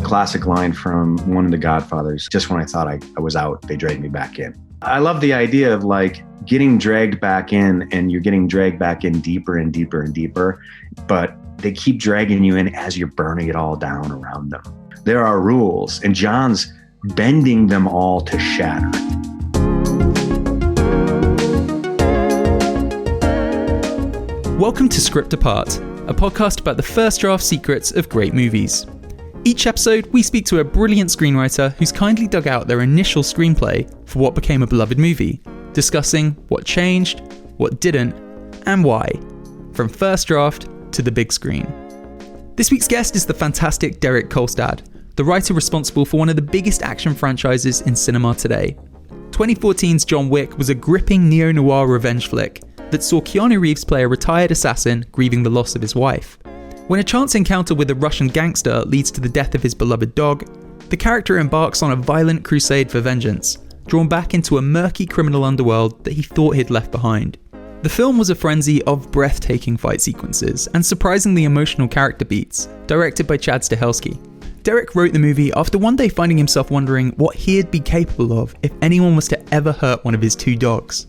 classic line from one of the Godfathers. Just when I thought I was out, they dragged me back in. I love the idea of like getting dragged back in, and you're getting dragged back in deeper and deeper and deeper, but they keep dragging you in as you're burning it all down around them. There are rules, and John's bending them all to shatter. Welcome to Script Apart, a podcast about the first draft secrets of great movies. Each episode, we speak to a brilliant screenwriter who's kindly dug out their initial screenplay for what became a beloved movie, discussing what changed, what didn't, and why, from first draft to the big screen. This week's guest is the fantastic Derek Kolstad, the writer responsible for one of the biggest action franchises in cinema today. 2014's John Wick was a gripping neo-noir revenge flick that saw Keanu Reeves play a retired assassin grieving the loss of his wife. When a chance encounter with a Russian gangster leads to the death of his beloved dog, the character embarks on a violent crusade for vengeance, drawn back into a murky criminal underworld that he thought he'd left behind. The film was a frenzy of breathtaking fight sequences and surprisingly emotional character beats, directed by Chad Stahelski. Derek wrote the movie after one day finding himself wondering what he'd be capable of if anyone was to ever hurt one of his two dogs.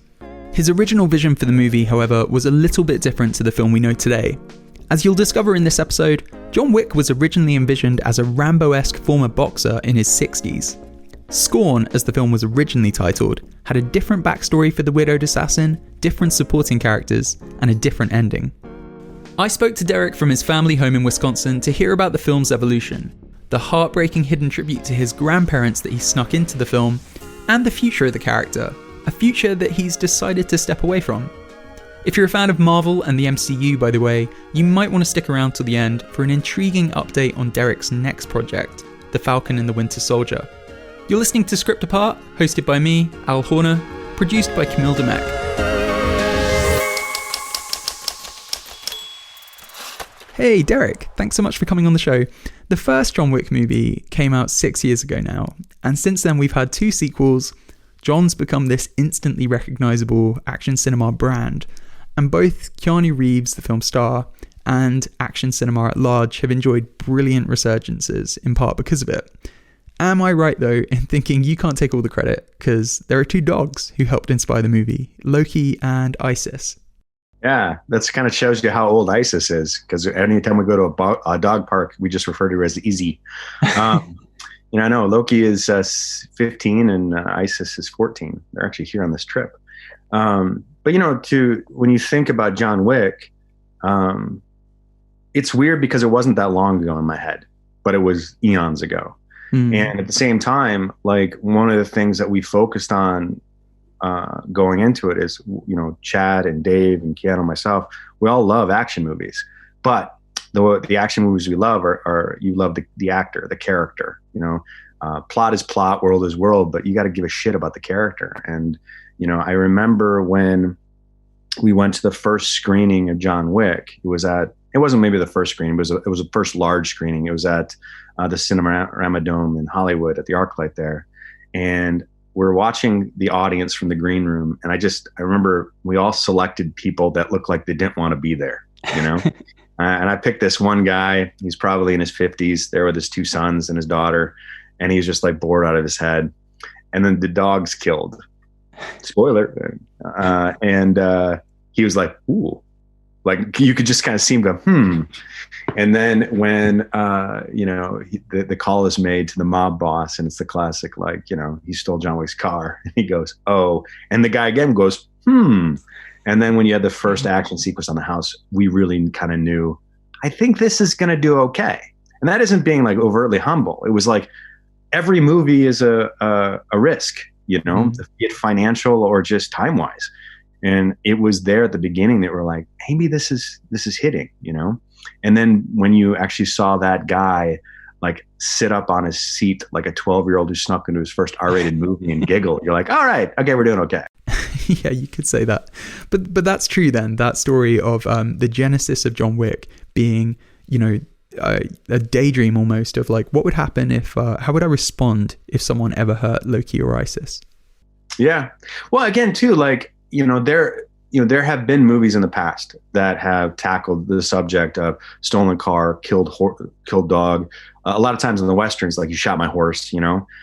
His original vision for the movie, however, was a little bit different to the film we know today. As you'll discover in this episode, John Wick was originally envisioned as a Rambo-esque former boxer in his 60s. Scorn, as the film was originally titled, had a different backstory for the widowed assassin, different supporting characters, and a different ending. I spoke to Derek from his family home in Wisconsin to hear about the film's evolution, the heartbreaking hidden tribute to his grandparents that he snuck into the film, and the future of the character, a future that he's decided to step away from. If you're a fan of Marvel and the MCU, by the way, you might want to stick around till the end for an intriguing update on Derek's next project, The Falcon and the Winter Soldier. You're listening to Script Apart, hosted by me, Al Horner, produced by Camille Demek. Hey Derek, thanks so much for coming on the show. The first John Wick movie came out 6 years ago now, and since then we've had two sequels. John's become this instantly recognizable action cinema brand, and both Keanu Reeves, the film star, and action cinema at large have enjoyed brilliant resurgences, in part because of it. Am I right though in thinking you can't take all the credit, because there are two dogs who helped inspire the movie, Loki and Isis? Yeah, that's kind of shows you how old Isis is, because anytime we go to a dog park, we just refer to her as Izzy. I know Loki is 15 and Isis is 14. They're actually here on this trip. But when you think about John Wick, it's weird because it wasn't that long ago in my head, but it was eons ago. And at the same time, like one of the things that we focused on going into it is, Chad and Dave and Keanu and myself, we all love action movies, but the action movies we love are you love the actor, the character, plot is plot, world is world, but you got to give a shit about the character. And, I remember when we went to the first screening of John Wick, it wasn't maybe the first screening, but it was the first large screening. It was at the Cinerama Dome in Hollywood at the ArcLight there. And we're watching the audience from the green room. And I remember we all selected people that looked like they didn't want to be there, And I picked this one guy. He's probably in his 50s, there with his two sons and his daughter. And he's just like bored out of his head. And then the dog's killed. Spoiler. And he was like, ooh. Like you could just kind of see him go, And then when, the call is made to the mob boss, and it's the classic, he stole John Wick's car. And he goes, oh. And the guy again goes, And then when you had the first action sequence on the house, we really kind of knew, I think this is going to do okay. And that isn't being like overtly humble. It was like every movie is a risk, be it financial or just time wise. And it was there at the beginning that we're like, maybe this is hitting, And then when you actually saw that guy like sit up on his seat like a 12-year-old who snuck into his first R-rated movie and giggle, you're like, all right, okay, we're doing okay. Yeah, you could say that. But that's true then, that story of the genesis of John Wick being, a daydream almost of like, what would happen if, how would I respond if someone ever hurt Loki or Isis? Yeah. Well, again, too, like, there have been movies in the past that have tackled the subject of stolen car, killed dog. A lot of times in the Westerns, like, you shot my horse,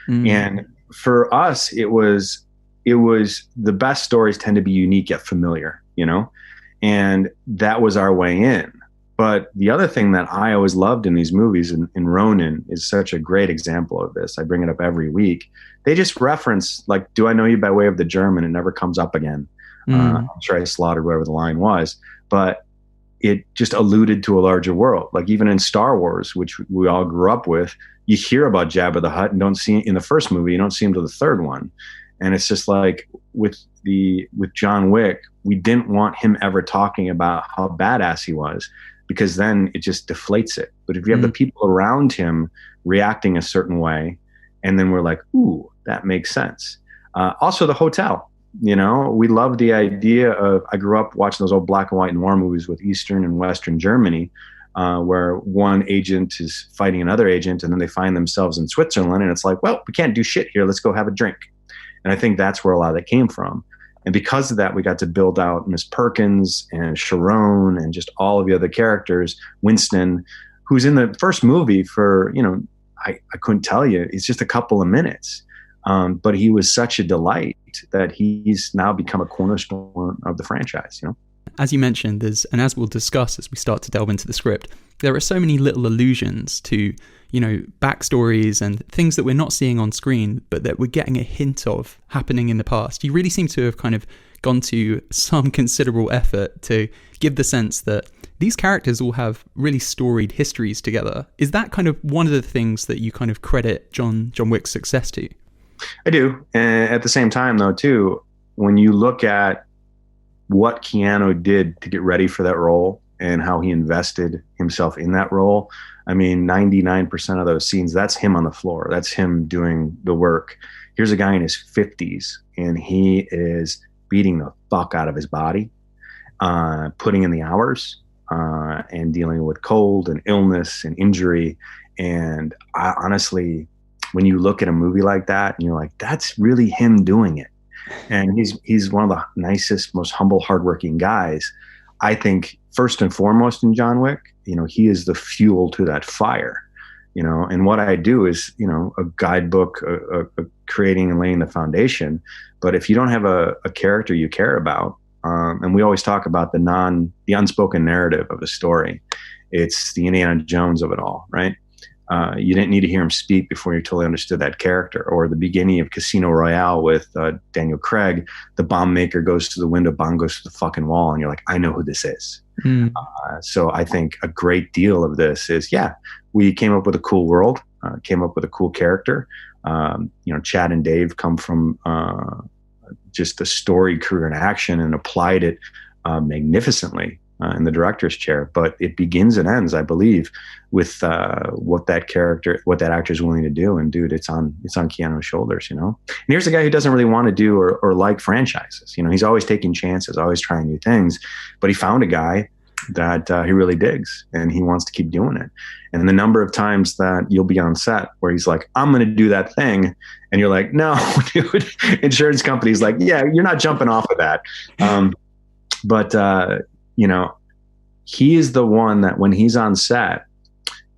and for us, it was the best stories tend to be unique yet familiar, and that was our way in. But the other thing that I always loved in these movies, and Ronin is such a great example of this. I bring it up every week. They just reference, like, do I know you by way of the German? It never comes up again. I'm sure I slaughtered whatever the line was, but it just alluded to a larger world. Like, even in Star Wars, which we all grew up with, you hear about Jabba the Hutt and don't see in the first movie, you don't see him till the third one. And it's just like with John Wick, we didn't want him ever talking about how badass he was, because then it just deflates it. But if you have the people around him reacting a certain way, and then we're like, ooh, that makes sense. Also, the hotel. We love the idea of, I grew up watching those old black and white noir movies with Eastern and Western Germany, where one agent is fighting another agent, and then they find themselves in Switzerland, and it's like, well, we can't do shit here. Let's go have a drink. And I think that's where a lot of that came from. And because of that, we got to build out Miss Perkins and Sharon and just all of the other characters. Winston, who's in the first movie for, I couldn't tell you, it's just a couple of minutes. But he was such a delight that he's now become a cornerstone of the franchise, As you mentioned, and as we'll discuss as we start to delve into the script, there are so many little allusions to, backstories and things that we're not seeing on screen, but that we're getting a hint of happening in the past. You really seem to have kind of gone to some considerable effort to give the sense that these characters all have really storied histories together. Is that kind of one of the things that you kind of credit John Wick's success to? I do. And at the same time, though, too, when you look at what Keanu did to get ready for that role and how he invested himself in that role, I mean, 99% of those scenes, that's him on the floor. That's him doing the work. Here's a guy in his 50s, and he is beating the fuck out of his body, putting in the hours, and dealing with cold and illness and injury. And honestly, when you look at a movie like that and you're like, that's really him doing it. And he's one of the nicest, most humble, hardworking guys. I think first and foremost in John Wick, he is the fuel to that fire, and what I do is, a guidebook, creating and laying the foundation. But if you don't have a character you care about, and we always talk about the unspoken narrative of the story, it's the Indiana Jones of it all, right? You didn't need to hear him speak before you totally understood that character. Or the beginning of Casino Royale with Daniel Craig, the bomb maker goes to the window, bomb goes to the fucking wall, and you're like, I know who this is. So I think a great deal of this is, we came up with a cool world, came up with a cool character. Chad and Dave come from just a storied career in action and applied it magnificently in the director's chair. But it begins and ends, I believe, with what that actor is willing to do. And dude, it's on Keanu's shoulders, And here's a guy who doesn't really want to do or like franchises. He's always taking chances, always trying new things. But he found a guy that he really digs, and he wants to keep doing it. And the number of times that you'll be on set where he's like, I'm going to do that thing. And you're like, no, dude. Insurance company's like, yeah, you're not jumping off of that. But he is the one that when he's on set,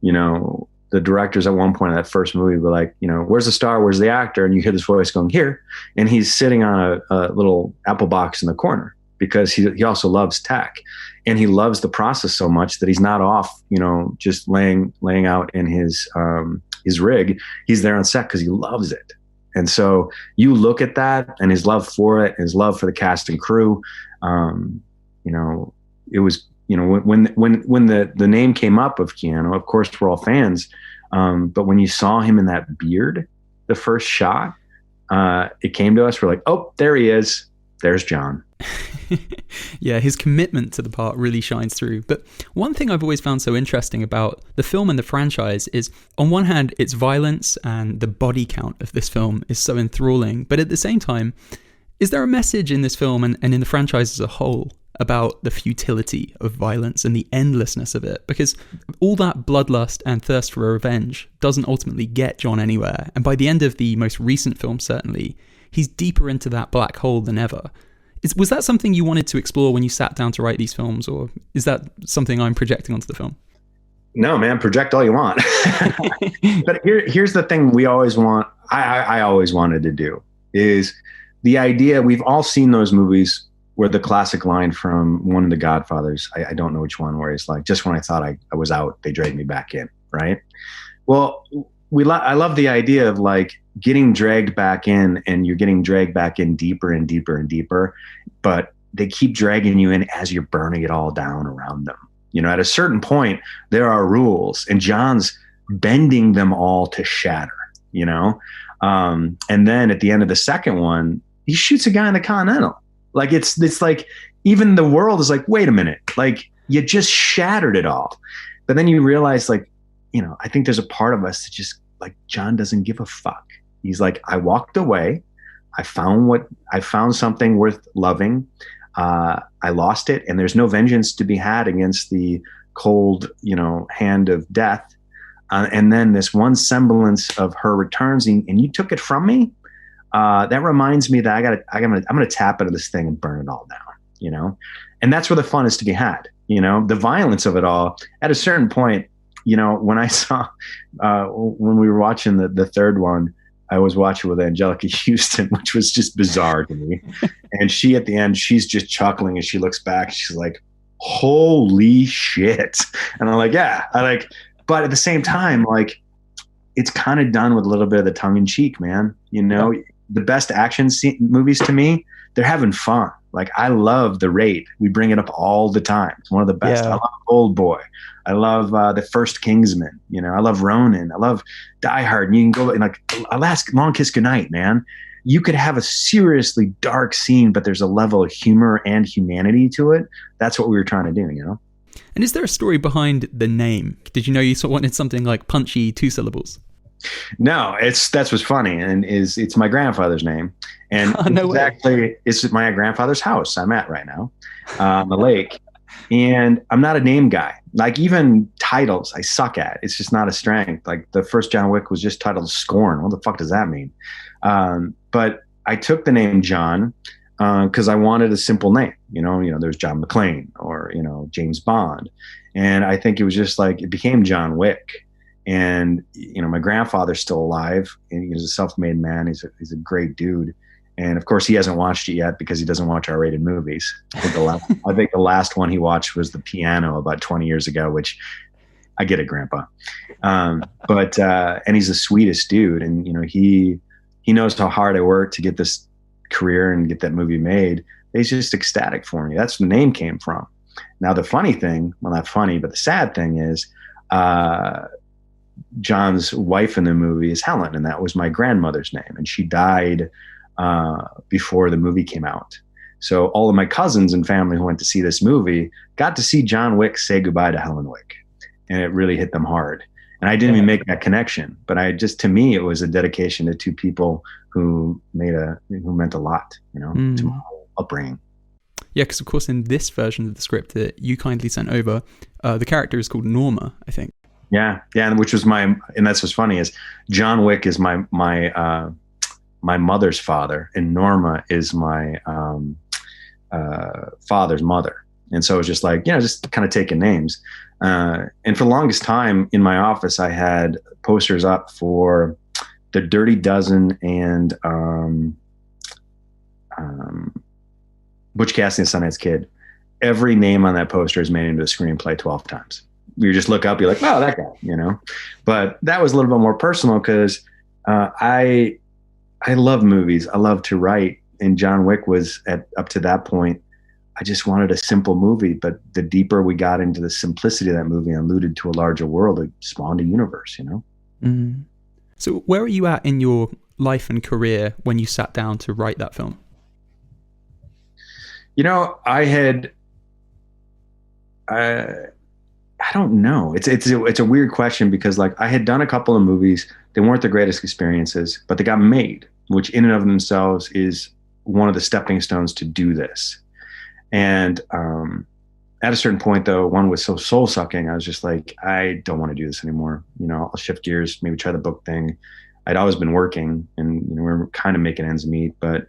the directors at one point of that first movie were like, where's the star? Where's the actor? And you hear this voice going, here. And he's sitting on a little Apple box in the corner, because he also loves tech, and he loves the process so much that he's not off, just laying out in his rig. He's there on set because he loves it. And so you look at that and his love for it, his love for the cast and crew. It was, when the name came up of Keanu, of course we're all fans. But when you saw him in that beard, the first shot, it came to us. We're like, oh, there he is. There's John. Yeah, his commitment to the part really shines through. But one thing I've always found so interesting about the film and the franchise is, on one hand, its violence and the body count of this film is so enthralling. But at the same time, is there a message in this film and in the franchise as a whole about the futility of violence and the endlessness of it? Because all that bloodlust and thirst for revenge doesn't ultimately get John anywhere. And by the end of the most recent film, certainly, he's deeper into that black hole than ever. Was that something you wanted to explore when you sat down to write these films, or is that something I'm projecting onto the film? No, man, project all you want. But here's the thing we always want, I always wanted to do, is the idea, we've all seen those movies where the classic line from one of the Godfathers, I don't know which one, where he's like, just when I thought I was out, they dragged me back in, right? Well, I love the idea of like getting dragged back in, and you're getting dragged back in deeper and deeper and deeper, but they keep dragging you in as you're burning it all down around them. You know, at a certain point, there are rules, and John's bending them all to shatter, you know? And then at the end of the second one, he shoots a guy in the Continental. Like, it's like, even the world is like, wait a minute, like, you just shattered it all. But then you realize, like, you know, I think there's a part of us that just, like, John doesn't give a fuck. He's like, I walked away. I found something worth loving. I lost it, and there's no vengeance to be had against the cold, you know, hand of death. And then this one semblance of her returns, and you took it from me. That reminds me that I'm gonna tap into this thing and burn it all down, you know? And that's where the fun is to be had, you know? The violence of it all, at a certain point, you know, when I saw, when we were watching the third one, I was watching with Angelica Houston, which was just bizarre to me. And she, at the end, she's just chuckling as she looks back. She's like, holy shit. And I'm like, yeah, but at the same time, like, it's kind of done with a little bit of the tongue in cheek, man. You know, the best action movies to me, they're having fun. Like, I love The Raid. We bring it up all the time. It's one of the best. Yeah. I love Old Boy. I love The First Kingsman. You know, I love Ronin. I love Die Hard. And you can go, and like, Long Kiss Goodnight, man. You could have a seriously dark scene, but there's a level of humor and humanity to it. That's what we were trying to do, you know? And is there a story behind the name? Did you know you sort of wanted something like punchy 2 syllables? No, that's what's funny, and it's my grandfather's name, and it's my grandfather's house I'm at right now, on the lake. And I'm not a name guy. Like, even titles, I suck at. It's just not a strength. Like, the first John Wick was just titled Scorn. What the fuck does that mean? But I took the name John because I wanted a simple name. You know, there's John McClane or, you know, James Bond, and I think it was just like, it became John Wick. And, you know, my grandfather's still alive, and he's a self-made man. He's a great dude. And of course, he hasn't watched it yet because he doesn't watch R-rated movies. I think the last one he watched was The Piano about 20 years ago, which I get it, Grandpa. And he's the sweetest dude. And, you know, he knows how hard I worked to get this career and get that movie made. He's just ecstatic for me. That's where the name came from. Now, the funny thing, well, not funny, but the sad thing is, John's wife in the movie is Helen, and that was my grandmother's name, and she died before the movie came out. So all of my cousins and family who went to see this movie got to see John Wick say goodbye to Helen Wick, and it really hit them hard. And I didn't even make that connection, but to me, it was a dedication to 2 people who meant a lot, you know, to my whole upbringing. Yeah, because of course, in this version of the script that you kindly sent over, the character is called Norma, I think. Yeah, and which was and that's what's funny is John Wick is my mother's father, and Norma is my father's mother. And so it was just like, you know, just kind of taking names. And for the longest time in my office, I had posters up for The Dirty Dozen and Butch Cassidy and Sundance Kid. Every name on that poster is made into a screenplay 12 times. You just look up, you're like, oh, that guy, you know. But that was a little bit more personal because I love movies. I love to write. And John Wick was up to that point, I just wanted a simple movie. But the deeper we got into the simplicity of that movie and alluded to a larger world, it spawned a universe, you know. Mm. So where are you at in your life and career when you sat down to write that film? You know, I don't know. It's a weird question because, like, I had done a couple of movies. They weren't the greatest experiences, but they got made, which in and of themselves is one of the stepping stones to do this. And at a certain point, though, one was so soul sucking. I was just like, I don't want to do this anymore. You know, I'll shift gears, maybe try the book thing. I'd always been working, and, you know, we were kind of making ends meet, but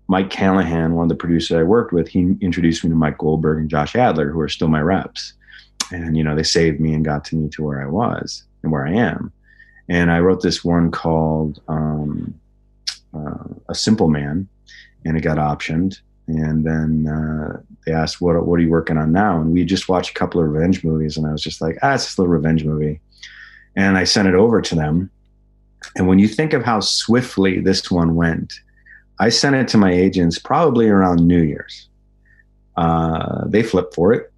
Mike Callahan, one of the producers I worked with, he introduced me to Mike Goldberg and Josh Adler, who are still my reps. And, they saved me and got to me to where I was and where I am. And I wrote this one called A Simple Man, and it got optioned. And then they asked, what are you working on now? And we just watched a couple of revenge movies. And I was just like, it's just a little revenge movie. And I sent it over to them. And when you think of how swiftly this one went, I sent it to my agents probably around New Year's. They flipped for it,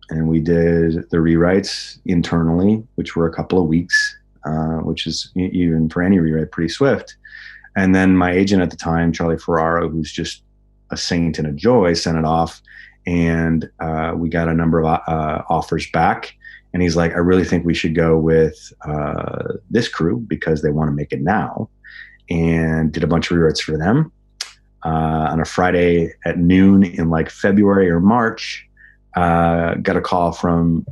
and we did the rewrites internally, which were a couple of weeks, which is, even for any rewrite, pretty swift. And then my agent at the time, Charlie Ferraro, who's just a saint and a joy, sent it off, and we got a number of offers back. And he's like, I really think we should go with this crew because they want to make it now. And did a bunch of rewrites for them. On a Friday at noon in like February or March, got a call from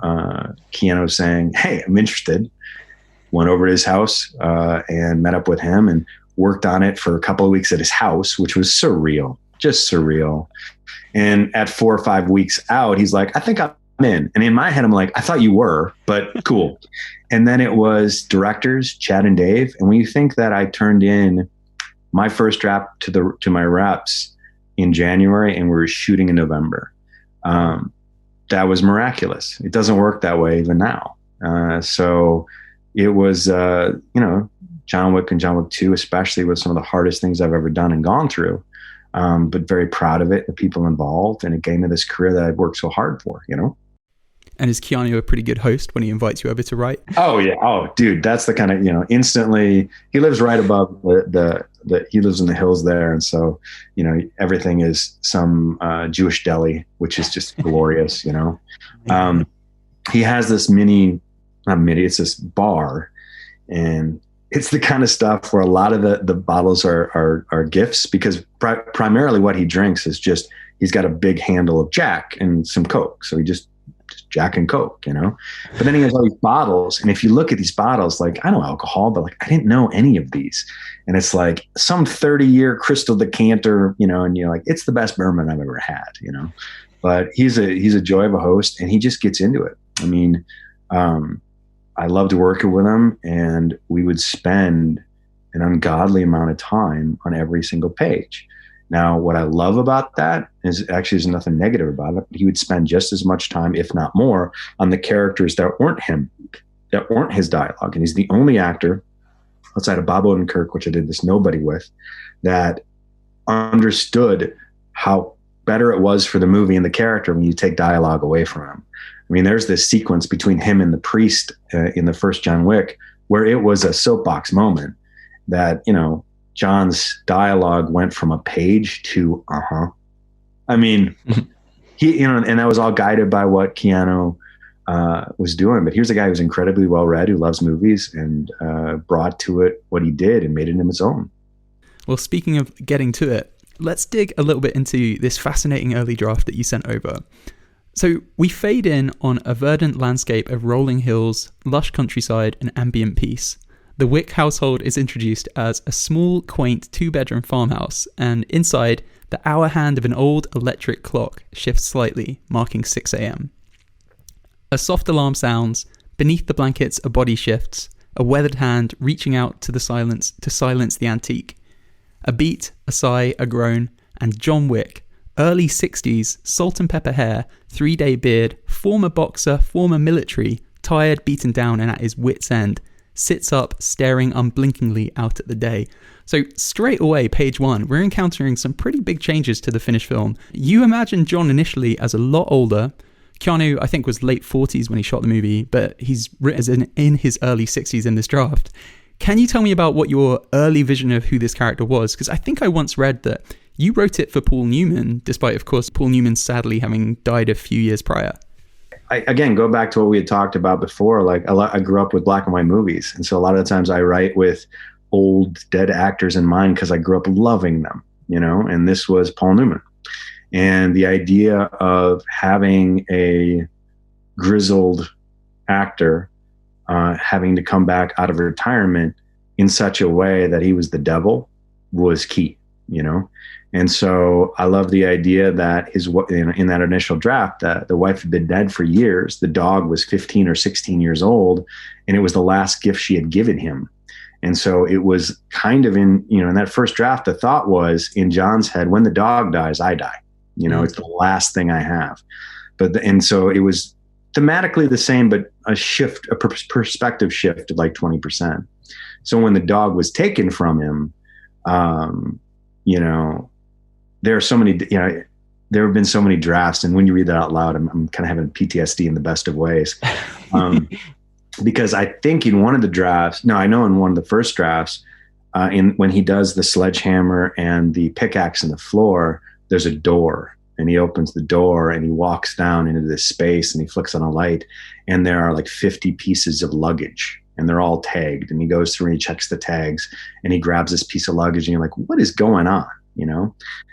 Keanu saying, hey, I'm interested. Went over to his house and met up with him and worked on it for a couple of weeks at his house, which was surreal, just surreal. And at 4 or 5 weeks out, he's like, I think I'm in. And in my head, I'm like, I thought you were, but cool. And then it was directors, Chad and Dave. And when you think that I turned in my first draft to my reps in January and we were shooting in November, that was miraculous. It doesn't work that way even now. So it was, John Wick and John Wick 2, especially, was some of the hardest things I've ever done and gone through. But very proud of it, the people involved, and it gave me this career that I've worked so hard for, And is Keanu a pretty good host when he invites you over to write? Oh, yeah. Oh, dude, that's the kind of, instantly, he lives right above he lives in the hills there. And so, everything is some Jewish deli, which is just glorious, He has this it's this bar, and it's the kind of stuff where a lot of the bottles are gifts, because primarily what he drinks is just, he's got a big handle of Jack and some Coke. So he just Jack and Coke, but then he has all these bottles. And if you look at these bottles, like, I know alcohol, but like, I didn't know any of these. And it's like some 30-year crystal decanter, and you're like, it's the best bourbon I've ever had, but he's a joy of a host, and he just gets into it. I mean, I loved working with him, and we would spend an ungodly amount of time on every single page. Now, what I love about that is actually there's nothing negative about it. He would spend just as much time, if not more, on the characters that weren't him, that weren't his dialogue. And he's the only actor outside of Bob Odenkirk, which I did this Nobody with, that understood how better it was for the movie and the character when you take dialogue away from him. I mean, there's this sequence between him and the priest in the first John Wick where it was a soapbox moment that, John's dialogue went from a page to I mean, he, and that was all guided by what Keanu was doing. But here's a guy who's incredibly well read, who loves movies, and brought to it what he did and made it in his own. Well, speaking of getting to it, let's dig a little bit into this fascinating early draft that you sent over. So we fade in on a verdant landscape of rolling hills, lush countryside, and ambient peace. The Wick household is introduced as a small, quaint 2-bedroom farmhouse, and inside, the hour hand of an old electric clock shifts slightly, marking 6 a.m. A soft alarm sounds, beneath the blankets a body shifts, a weathered hand reaching out to silence the antique. A beat, a sigh, a groan, and John Wick, early 60s, salt and pepper hair, 3-day beard, former boxer, former military, tired, beaten down and at his wit's end, sits up, staring unblinkingly out at the day. So straight away, page 1, we're encountering some pretty big changes to the finished film. You imagine John initially as a lot older. Keanu, I think, was late 40s when he shot the movie, but he's written in his early 60s in this draft. Can you tell me about what your early vision of who this character was? Because I think I once read that you wrote it for Paul Newman, despite, of course, Paul Newman sadly having died a few years prior. I, again, go back to what we had talked about before. Like, I grew up with black and white movies. And so a lot of the times I write with old dead actors in mind because I grew up loving them, and this was Paul Newman. And the idea of having a grizzled actor having to come back out of retirement in such a way that he was the devil was key, And so I love the idea that in that initial draft, that the wife had been dead for years. The dog was 15 or 16 years old, and it was the last gift she had given him. And so it was kind of in that first draft, the thought was in John's head, when the dog dies, I die. It's the last thing I have. And so it was thematically the same, but a perspective shift of like 20%. So when the dog was taken from him, there are so many, there have been so many drafts. And when you read that out loud, I'm kind of having PTSD in the best of ways. Because I think in one of the drafts, I know in one of the first drafts, when he does the sledgehammer and the pickaxe in the floor, there's a door, and he opens the door and he walks down into this space and he flicks on a light, and there are like 50 pieces of luggage, and they're all tagged, and he goes through and he checks the tags, and he grabs this piece of luggage, and you're like, what is going on?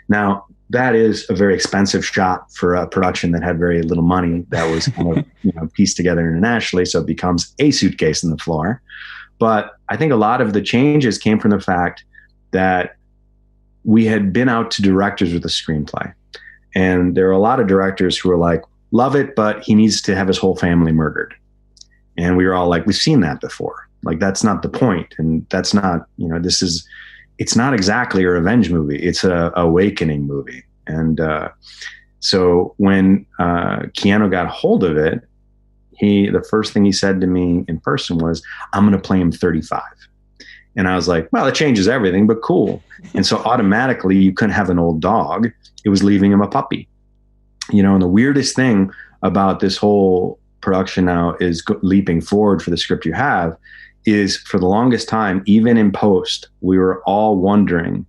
Now that is a very expensive shot for a production that had very little money, that was kind of pieced together internationally. So it becomes a suitcase in the floor. But I think a lot of the changes came from the fact that we had been out to directors with a screenplay. And there are a lot of directors who were like, love it, but he needs to have his whole family murdered. And we were all like, we've seen that before. Like, that's not the point. And that's not, it's not exactly a revenge movie. It's a awakening movie. And so when Keanu got a hold of it, the first thing he said to me in person was, I'm going to play him 35. And I was like, well, it changes everything, but cool. And so automatically you couldn't have an old dog. It was leaving him a puppy. And the weirdest thing about this whole production now is leaping forward for the script you have is, for the longest time, even in post, we were all wondering,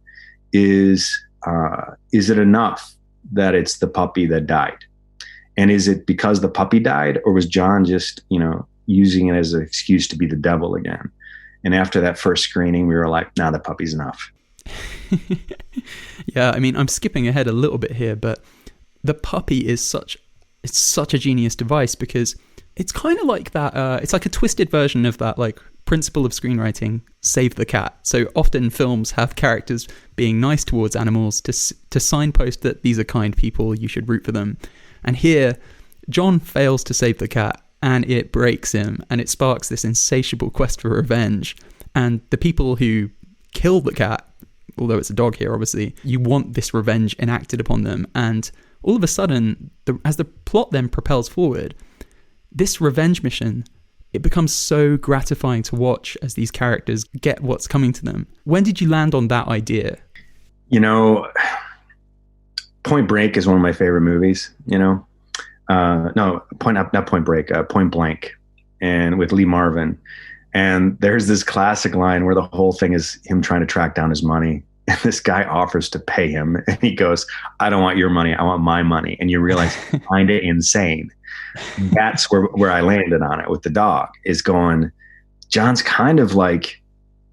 is it enough that it's the puppy that died? And is it because the puppy died, or was John just, using it as an excuse to be the devil again? And after that first screening, we were like, nah, the puppy's enough. Yeah, I mean, I'm skipping ahead a little bit here, but the puppy is such a genius device, because it's kind of like that. It's like a twisted version of that, like, principle of screenwriting, save the cat. So often films have characters being nice towards animals to signpost that these are kind people, you should root for them. And here, John fails to save the cat, and it breaks him, and it sparks this insatiable quest for revenge. And the people who kill the cat, although it's a dog here, obviously, you want this revenge enacted upon them. And all of a sudden, as the plot then propels forward, this revenge mission, it becomes so gratifying to watch as these characters get what's coming to them. When did you land on that idea? Point Break is one of my favorite movies, Point Blank, and with Lee Marvin. And there's this classic line where the whole thing is him trying to track down his money. And this guy offers to pay him, and he goes, I don't want your money, I want my money. And you realize, kind of insane. That's where I landed on it with the dog, is going, John's kind of like,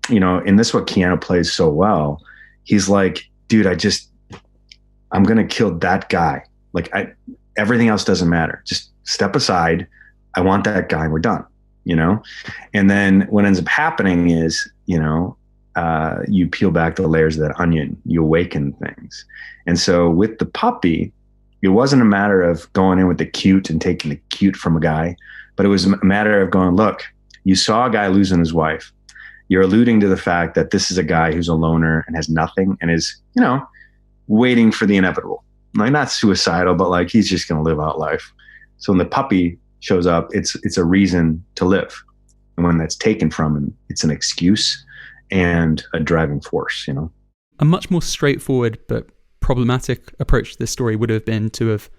and this is what Keanu plays so well. He's like, dude, I'm going to kill that guy. Like, everything else doesn't matter. Just step aside. I want that guy, and we're done, And then what ends up happening is, you peel back the layers of that onion, you awaken things. And so with the puppy, it wasn't a matter of going in with the cute and taking the cute from a guy, but it was a matter of going, look, you saw a guy losing his wife. You're alluding to the fact that this is a guy who's a loner and has nothing and is, waiting for the inevitable. Like, not suicidal, but like, he's just going to live out life. So when the puppy shows up, it's a reason to live. And when that's taken from him, it's an excuse and a driving force, A much more straightforward but problematic approach to this story would have been to have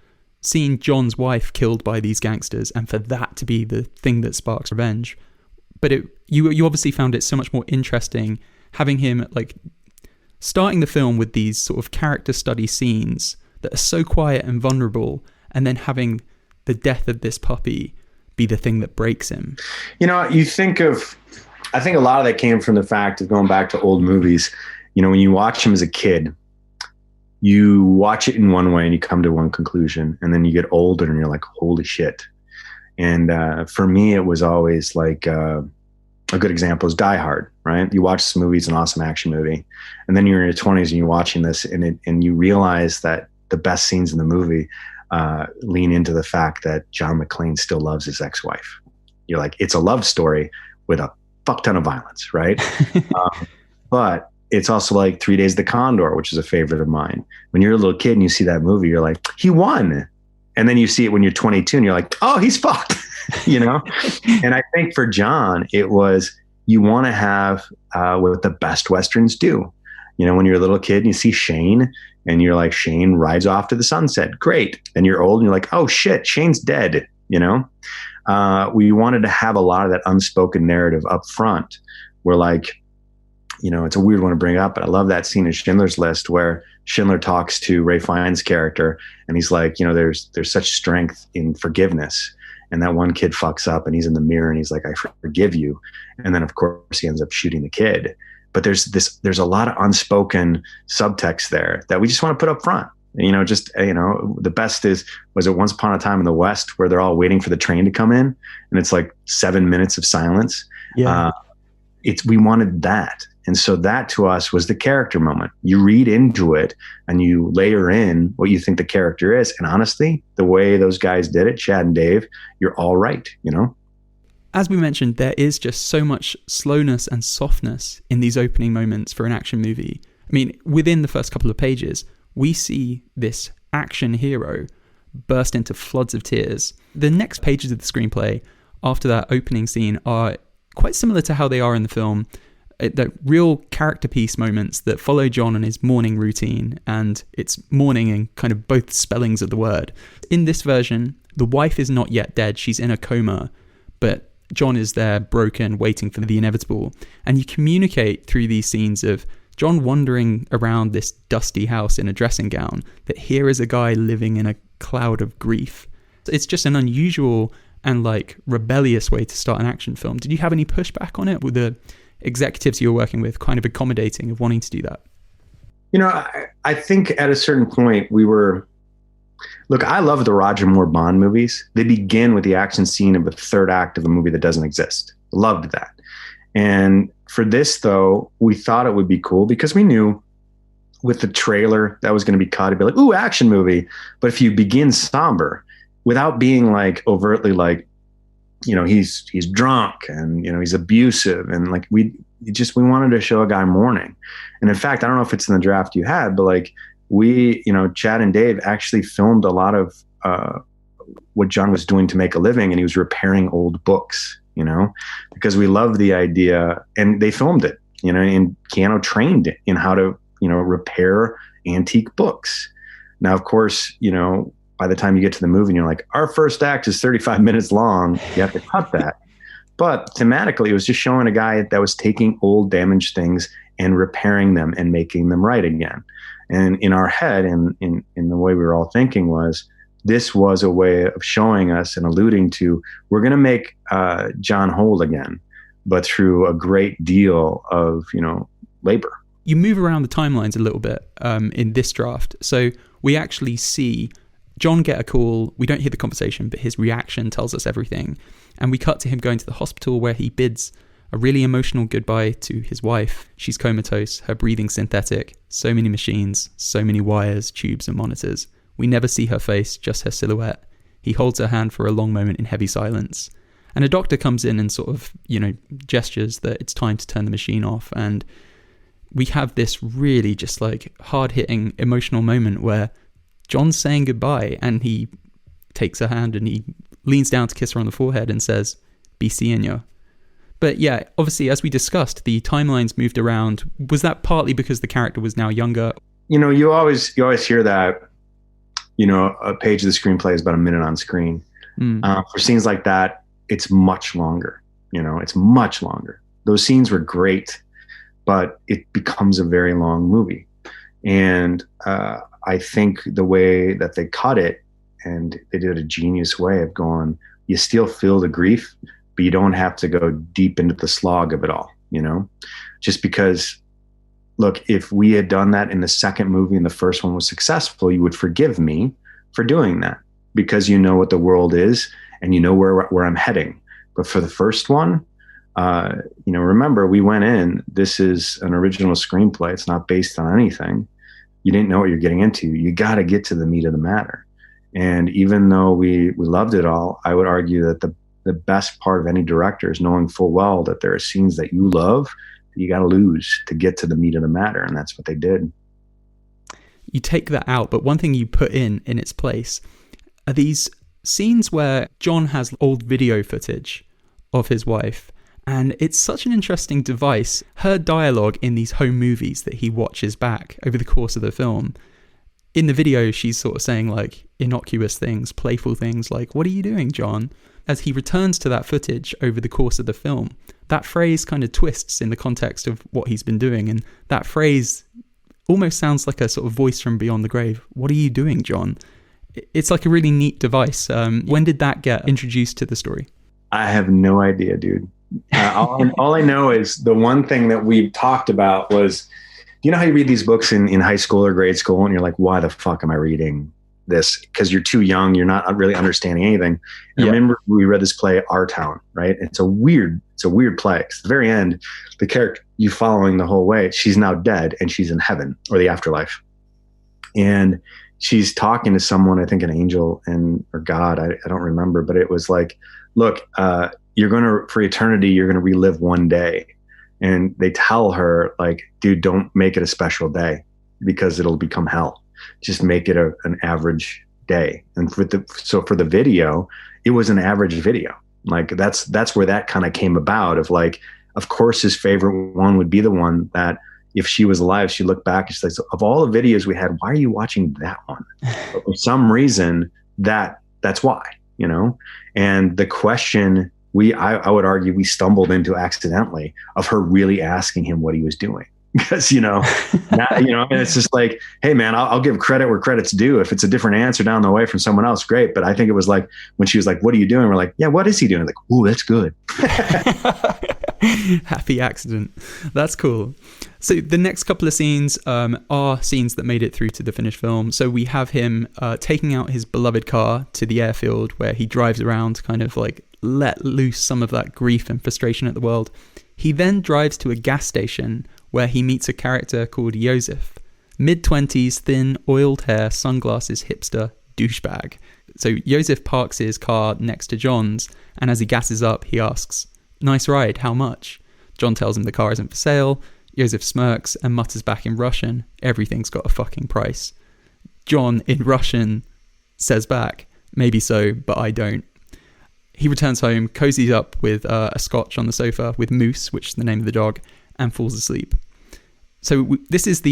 seen John's wife killed by these gangsters, and for that to be the thing that sparks revenge. But you obviously found it so much more interesting having him like starting the film with these sort of character study scenes that are so quiet and vulnerable, and then having the death of this puppy be the thing that breaks him. I think a lot of that came from the fact of going back to old movies. When you watch him as a kid, you watch it in one way and you come to one conclusion, and then you get older and you're like, holy shit. And for me, it was always like a good example is Die Hard. right? You watch this movie, it's an awesome action movie. And then you're in your 20s and you're watching this and you realize that the best scenes in the movie lean into the fact that John McClane still loves his ex-wife. You're like, it's a love story with a fuck ton of violence, right? But it's also like 3 Days of the Condor, which is a favorite of mine. When you're a little kid and you see that movie, you're like, he won. And then you see it when you're 22 and you're like, oh, he's fucked, you know? And I think for John, it was, you want to have what the best Westerns do. You know, when you're a little kid and you see Shane and you're like, Shane rides off to the sunset. Great. And you're old and you're like, oh shit, Shane's dead. You know, we wanted to have a lot of that unspoken narrative up front where, like, you know, it's a weird one to bring up, but I love that scene in Schindler's List where Schindler talks to Ray Fiennes' character and he's like, you know, there's such strength in forgiveness. And that one kid fucks up and he's in the mirror and he's like, I forgive you. And then of course he ends up shooting the kid. But there's a lot of unspoken subtext there that we just want to put up front. You know, just, you know, the best was it Once Upon a Time in the West where they're all waiting for the train to come in and it's like 7 minutes of silence. Yeah. We wanted that. And so that to us was the character moment. You read into it and you layer in what you think the character is. And honestly, the way those guys did it, Chad and Dave, you're all right, you know? As we mentioned, there is just so much slowness and softness in these opening moments for an action movie. I mean, within the first couple of pages, we see this action hero burst into floods of tears. The next pages of the screenplay after that opening scene are quite similar to how they are in the film. The real character piece moments that follow John and his morning routine, and it's morning in kind of both spellings of the word. In this version, the wife is not yet dead. She's in a coma, but John is there broken, waiting for the inevitable. And you communicate through these scenes of John wandering around this dusty house in a dressing gown, that here is a guy living in a cloud of grief. It's just an unusual and like rebellious way to start an action film. Did you have any pushback on it? With the executives you were working with kind of accommodating of wanting to do that? You know, I think at a certain point look, I love the Roger Moore Bond movies. They begin with the action scene of the third act of a movie that doesn't exist. Loved that. And for this though, we thought it would be cool because we knew with the trailer that was going to be cut, it'd be like, ooh, action movie. But if you begin somber without being like overtly like, you know, he's drunk and, you know, he's abusive. And like, we wanted to show a guy mourning. And in fact, I don't know if it's in the draft you had, but like you know, Chad and Dave actually filmed a lot of what John was doing to make a living. And he was repairing old books, you know, because we loved the idea and they filmed it, you know, and Keanu trained in how to, you know, repair antique books. Now, of course, you know, by the time you get to the movie and you're like, our first act is 35 minutes long, you have to cut that. But thematically, it was just showing a guy that was taking old damaged things and repairing them and making them right again. And in our head, in the way we were all thinking was, this was a way of showing us and alluding to, we're going to make John whole again, but through a great deal of, you know, labor. You move around the timelines a little bit in this draft. So we actually see John get a call. We don't hear the conversation, but his reaction tells us everything. And we cut to him going to the hospital where he bids a really emotional goodbye to his wife. She's comatose, her breathing synthetic, so many machines, so many wires, tubes and monitors. We never see her face, just her silhouette. He holds her hand for a long moment in heavy silence. And a doctor comes in and sort of, you know, gestures that it's time to turn the machine off. And we have this really just like hard-hitting emotional moment where John's saying goodbye and he takes her hand and he leans down to kiss her on the forehead and says, "Be seeing you." But yeah, obviously, as we discussed, the timelines moved around. Was that partly because the character was now younger? You know, you always hear that, you know, a page of the screenplay is about a minute on screen. For scenes like that, it's much longer. You know, it's much longer. Those scenes were great, but it becomes a very long movie. And I think the way that they cut it, and they did a genius way of going, you still feel the grief, but you don't have to go deep into the slog of it all, you know? Just because, look, if we had done that in the second movie and the first one was successful, you would forgive me for doing that because you know what the world is and you know where I'm heading. But for the first one, remember, we went in, this is an original screenplay. It's not based on anything. You didn't know what you're getting into. You got to get to the meat of the matter. And even though we loved it all, I would argue that the best part of any director is knowing full well that there are scenes that you love that you got to lose to get to the meat of the matter. And that's what they did. You take that out, but one thing you put in its place are these scenes where John has old video footage of his wife. And it's such an interesting device. Her dialogue in these home movies that he watches back over the course of the film. In the video, she's sort of saying like innocuous things, playful things like, "What are you doing, John?" As he returns to that footage over the course of the film, that phrase kind of twists in the context of what he's been doing. And that phrase almost sounds like a sort of voice from beyond the grave. "What are you doing, John?" It's like a really neat device. When did that get introduced to the story? I have no idea, dude. All I know is the one thing that we talked about was, you know how you read these books in high school or grade school and you're like, why the fuck am I reading this? Because you're too young. You're not really understanding anything. And I remember we read this play, Our Town, right? It's a weird play. At the very end, the character you following the whole way, she's now dead and she's in heaven or the afterlife. And she's talking to someone, I think an angel or God, I don't remember, but it was like, look, for eternity, you're going to relive one day. And they tell her like, dude, don't make it a special day because it'll become hell. Just make it an average day. And for the video, it was an average video. Like that's where that kind of came about of like, of course his favorite one would be the one that if she was alive, she looked back and she's like, of all the videos we had, why are you watching that one? But for some reason that's why, and the question I would argue we stumbled into accidentally of her really asking him what he was doing. Because, and it's just like, hey man, I'll give credit where credit's due. If it's a different answer down the way from someone else, great. But I think it was like when she was like, what are you doing? We're like, yeah, what is he doing? Like, ooh, that's good. Happy accident. That's cool. So the next couple of scenes are scenes that made it through to the finished film. So we have him taking out his beloved car to the airfield where he drives around to kind of like let loose some of that grief and frustration at the world. He then drives to a gas station where he meets a character called Joseph. Mid-20s, thin, oiled hair, sunglasses, hipster, douchebag. So Joseph parks his car next to John's, and as he gasses up, he asks, "Nice ride, how much?" John tells him the car isn't for sale. Joseph smirks and mutters back in Russian, "Everything's got a fucking price." John, in Russian, says back, "Maybe so, but I don't." He returns home, cozies up with a scotch on the sofa with Moose, which is the name of the dog, and falls asleep. So this is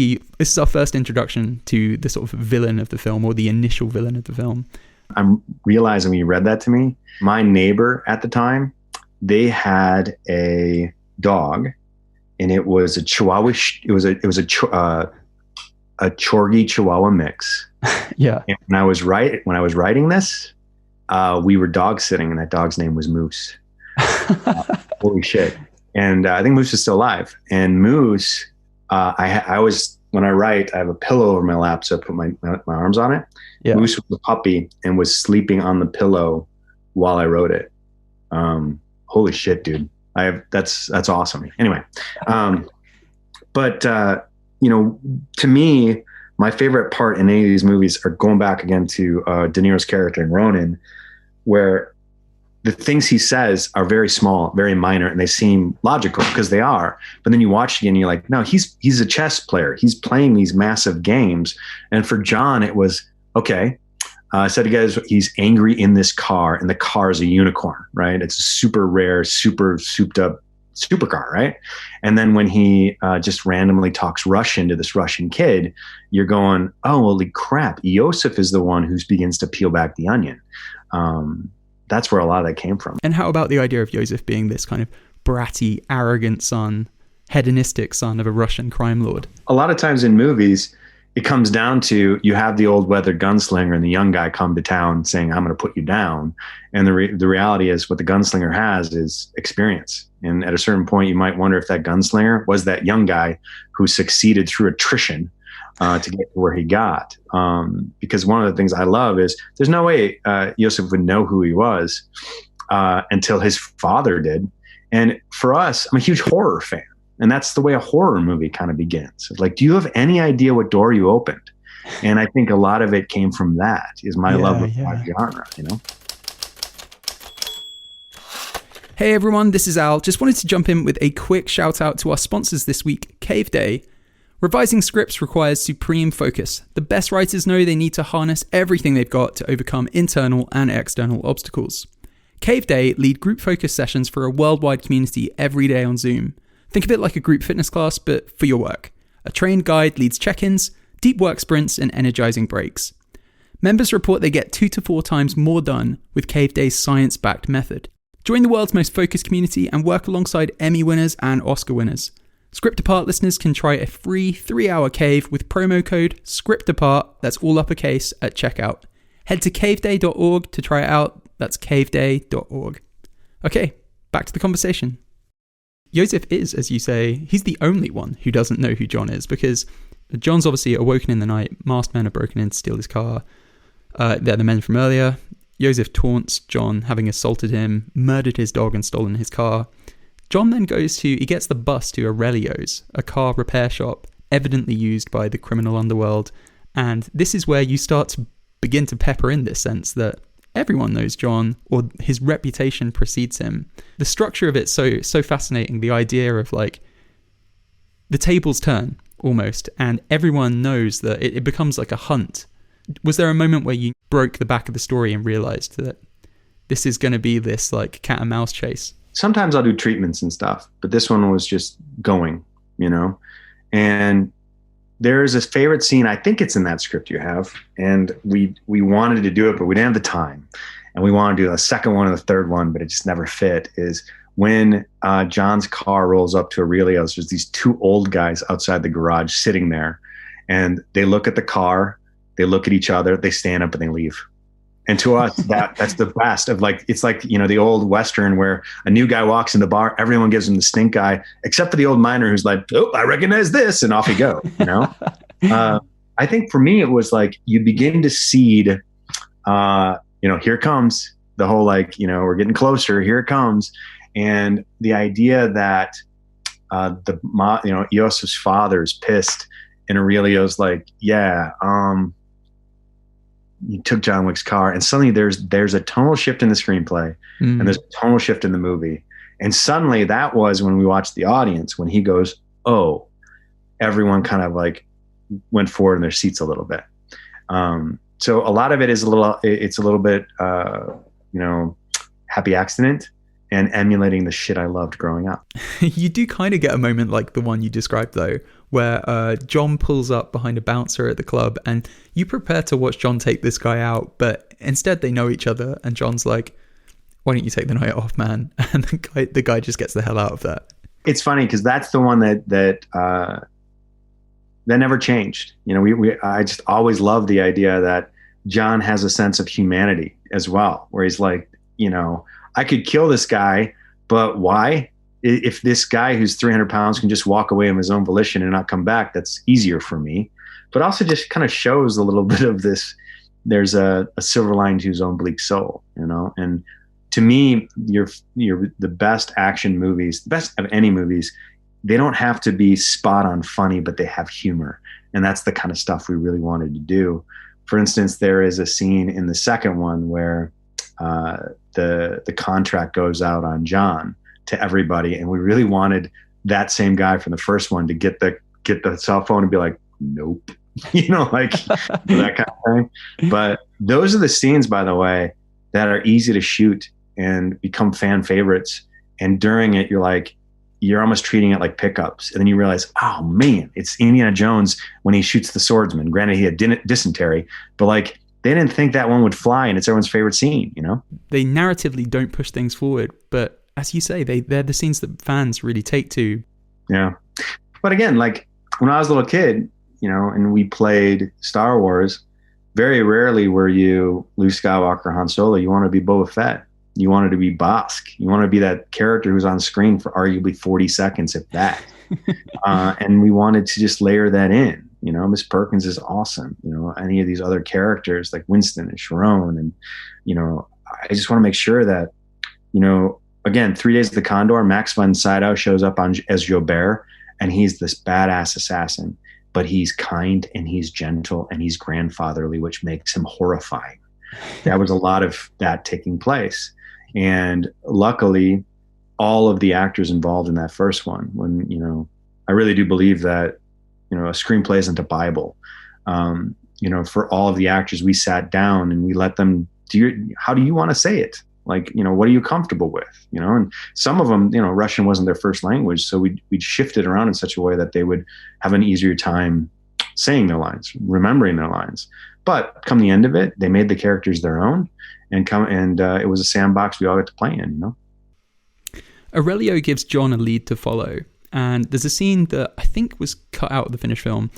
our first introduction to the sort of villain of the film, or the initial villain of the film. I'm realizing when you read that to me, my neighbor at the time, they had a dog, and it was a Chihuahua. It was a Chorgy Chihuahua mix. Yeah. And when I was writing this, we were dog sitting, and that dog's name was Moose. Holy shit! And I think Moose is still alive. And Moose, I always, when I write, I have a pillow over my lap, so I put my arms on it. Yeah. Moose was a puppy and was sleeping on the pillow while I wrote it. Holy shit, dude! That's awesome. Anyway, but to me, my favorite part in any of these movies are going back again to De Niro's character in Ronin, where the things he says are very small, very minor, and they seem logical because they are. But then you watch it again and you're like, no, he's a chess player. He's playing these massive games. And for John, it was, okay, I said to you guys, he's angry in this car, and the car is a unicorn, right? It's a super rare, super souped up supercar, right? And then when he just randomly talks Russian to this Russian kid, you're going, oh, holy crap. Yosef is the one who begins to peel back the onion. That's where a lot of that came from. And how about the idea of Joseph being this kind of bratty, arrogant son, hedonistic son of a Russian crime lord? A lot of times in movies, it comes down to you have the old weathered gunslinger and the young guy come to town saying, I'm going to put you down. And the reality is what the gunslinger has is experience. And at a certain point, you might wonder if that gunslinger was that young guy who succeeded through attrition to get to where he got. Because one of the things I love is there's no way Yosef would know who he was until his father did. And for us, I'm a huge horror fan. And that's the way a horror movie kind of begins. It's like, do you have any idea what door you opened? And I think a lot of it came from that, is my love of that genre, you know? Hey everyone, this is Al. Just wanted to jump in with a quick shout out to our sponsors this week, Cave Day. Revising scripts requires supreme focus. The best writers know they need to harness everything they've got to overcome internal and external obstacles. Cave Day lead group focus sessions for a worldwide community every day on Zoom. Think of it like a group fitness class, but for your work. A trained guide leads check-ins, deep work sprints, and energizing breaks. Members report they get 2 to 4 times more done with Cave Day's science-backed method. Join the world's most focused community and work alongside Emmy winners and Oscar winners. Script Apart listeners can try a free 3-hour cave with promo code ScriptApart, that's all uppercase, at checkout. Head to caveday.org to try it out. That's caveday.org. Okay, back to the conversation. Joseph is, as you say, he's the only one who doesn't know who John is, because John's obviously awoken in the night. Masked men are broken in to steal his car. They're the men from earlier. Joseph taunts John, having assaulted him, murdered his dog and stolen his car. John then he gets the bus to Aurelio's, a car repair shop, evidently used by the criminal underworld. And this is where you start to begin to pepper in this sense that everyone knows John, or his reputation precedes him. The structure of it's so fascinating. The idea of like the tables turn almost, and everyone knows that it becomes like a hunt. Was there a moment where you broke the back of the story and realized that this is going to be this like cat and mouse chase? Sometimes I'll do treatments and stuff, but this one was just going, you know. And there's a favorite scene, I think it's in that script you have, and we wanted to do it, but we didn't have the time. And we wanted to do a second one and the third one, but it just never fit, is when John's car rolls up to Aurelio's, there's these 2 old guys outside the garage sitting there, and they look at the car, they look at each other, they stand up and they leave. And to us, that's the best of like, it's like, you know, the old Western where a new guy walks in the bar, everyone gives him the stink eye, except for the old miner who's like, oh, I recognize this, and off you go, you know? I think for me, it was like, you begin to seed, you know, here comes the whole, like, you know, we're getting closer, here it comes. And the idea that, you know, Joseph's father's pissed, and Aurelio's like, yeah, you took John Wick's car, and suddenly there's a tonal shift in the screenplay, and there's a tonal shift in the movie. And suddenly that was when we watched the audience, when he goes, oh, everyone kind of like went forward in their seats a little bit. So a lot of it is it's a little bit, you know, happy accident and emulating the shit I loved growing up. You do kind of get a moment like the one you described, though, where John pulls up behind a bouncer at the club, and you prepare to watch John take this guy out, but instead they know each other, and John's like, why don't you take the night off, man? And the guy just gets the hell out of that. It's funny because that's the one that never changed. You know, I just always loved the idea that John has a sense of humanity as well, where he's like, you know, I could kill this guy, but why? If this guy who's 300 pounds can just walk away of his own volition and not come back, that's easier for me. But also just kind of shows a little bit of this, there's a silver line to his own bleak soul, you know? And to me, you're the best action movies, the best of any movies, they don't have to be spot on funny, but they have humor. And that's the kind of stuff we really wanted to do. For instance, there is a scene in the second one where the contract goes out on John to everybody, and we really wanted that same guy from the first one to get the cell phone and be like, nope, you know, like that kind of thing. But those are the scenes, by the way, that are easy to shoot and become fan favorites. And during it, you're almost treating it like pickups, and then you realize, oh man, it's Indiana Jones when he shoots the swordsman. Granted, he had dysentery, but like, they didn't think that one would fly, and it's everyone's favorite scene, you know? They narratively don't push things forward, but as you say, they're the scenes that fans really take to. Yeah. But again, like when I was a little kid, you know, and we played Star Wars, very rarely were you Luke Skywalker, Han Solo. You want to be Boba Fett. You wanted to be Bosk. You want to be that character who's on screen for arguably 40 seconds, if that. And we wanted to just layer that in. You know, Miss Perkins is awesome. You know, any of these other characters like Winston and Sharon. And, you know, I just want to make sure that, you know, again, 3 Days of the Condor, Max von Sydow shows up as Jobert, and he's this badass assassin, but he's kind and he's gentle and he's grandfatherly, which makes him horrifying. That was a lot of that taking place. And luckily, all of the actors involved in that first one, when, you know, I really do believe that, you know, a screenplay isn't a Bible. You know, for all of the actors, we sat down and we let them how do you want to say it? Like, you know, what are you comfortable with? You know, and some of them, you know, Russian wasn't their first language. So we'd shift it around in such a way that they would have an easier time saying their lines, remembering their lines. But come the end of it, they made the characters their own, and it was a sandbox we all got to play in, you know? Aurelio gives John a lead to follow. And there's a scene that I think was cut out of the finished film.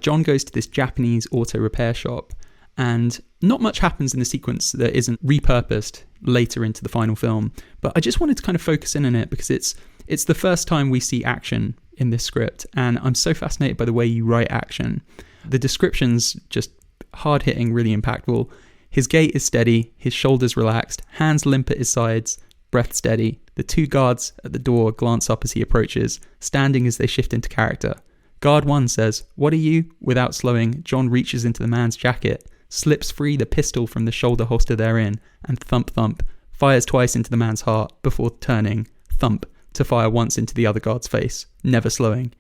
John goes to this Japanese auto repair shop, and not much happens in the sequence that isn't repurposed later into the final film. But I just wanted to kind of focus in on it because it's the first time we see action in this script, and I'm so fascinated by the way you write action. The description's just hard-hitting, really impactful. His gait is steady, his shoulders relaxed, hands limp at his sides, breath steady. The two guards at the door glance up as he approaches, standing as they shift into character. Guard 1 says, "What are you?" Without slowing, John reaches into the man's jacket, slips free the pistol from the shoulder holster therein, and thump thump, fires twice into the man's heart before turning, thump, to fire once into the other guard's face, never slowing.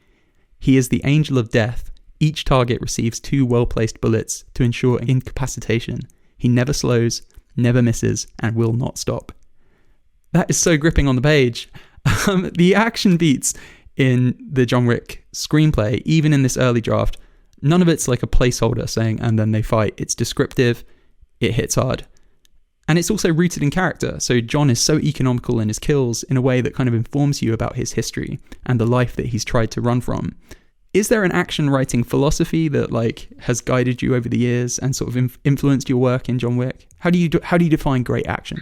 He is the angel of death. Each target receives 2 well-placed bullets to ensure incapacitation. He never slows, never misses, and will not stop. That is so gripping on the page. The action beats in the John Wick screenplay, even in this early draft, none of it's like a placeholder saying, and then they fight. It's descriptive, it hits hard. And it's also rooted in character. So John is so economical in his kills in a way that kind of informs you about his history and the life that he's tried to run from. Is there an action writing philosophy that like has guided you over the years and sort of influenced your work in John Wick? How do you define great action?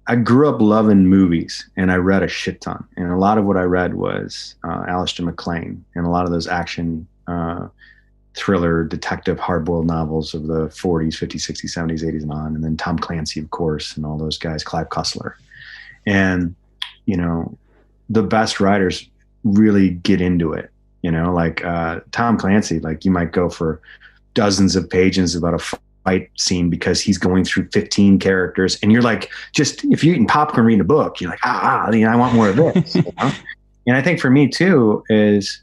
I grew up loving movies, and I read a shit ton. And a lot of what I read was Alistair MacLean and a lot of those action thriller, detective, hard-boiled novels of the 40s, 50s, 60s, 70s, 80s, and on. And then Tom Clancy, of course, and all those guys, Clive Cussler. And, you know, the best writers really get into it. You know, like Tom Clancy, like you might go for dozens of pages about a fight scene because he's going through 15 characters, and you're like, just if you're eating popcorn reading a book, you're like, I want more of this. You know? And I think for me too is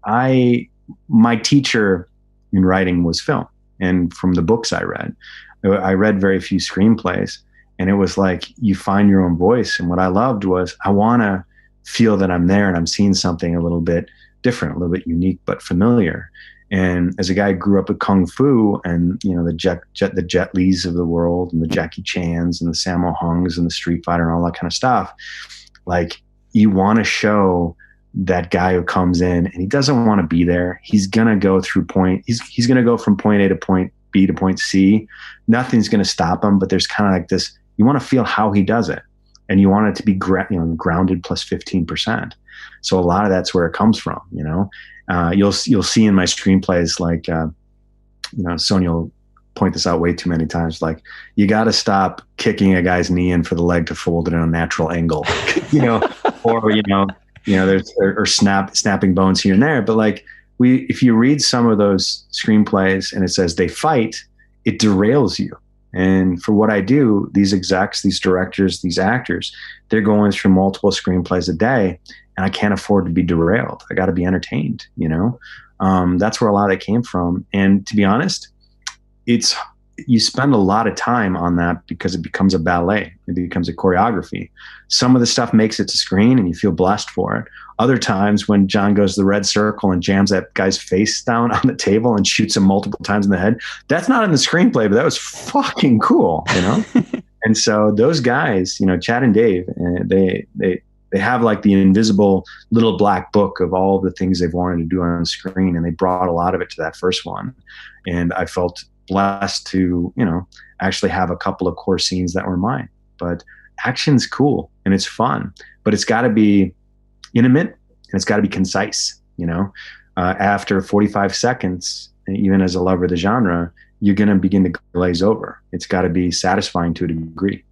my teacher in writing was film, and from the books I read very few screenplays, and it was like you find your own voice. And what I loved was I want to feel that I'm there and I'm seeing something a little bit different, a little bit unique, but familiar. And as a guy who grew up with Kung Fu and, you know, the Jet Lis of the world and the Jackie Chans and the Sammo Hungs and the Street Fighter and all that kind of stuff, like you want to show that guy who comes in and he doesn't want to be there. He's going to go through he's going to go from point A to point B to point C. Nothing's going to stop him, but there's kind of like this, you want to feel how he does it. And you want it to be grounded plus 15%. So a lot of that's where it comes from, you know. You'll see in my screenplays, like, you know, Sonia will point this out way too many times. Like, you got to stop kicking a guy's knee in for the leg to fold it in a natural angle, you know, or there's or snapping bones here and there. But like if you read some of those screenplays and it says they fight, it derails you. And for what I do, these execs, these directors, these actors, they're going through multiple screenplays a day, and I can't afford to be derailed. I got to be entertained, you know? That's where a lot of it came from. And to be honest, you spend a lot of time on that because it becomes a ballet. It becomes a choreography. Some of the stuff makes it to screen and you feel blessed for it. Other times when John goes to the red circle and jams that guy's face down on the table and shoots him multiple times in the head, that's not in the screenplay, but that was fucking cool, you know? And so those guys, you know, Chad and Dave, they have like the invisible little black book of all the things they've wanted to do on screen. And they brought a lot of it to that first one. And I felt blessed to, you know, actually have a couple of core scenes that were mine. But action's cool and it's fun, but it's got to be intimate and it's got to be concise. You know, after 45 seconds, even as a lover of the genre, you're going to begin to glaze over. It's got to be satisfying to a degree.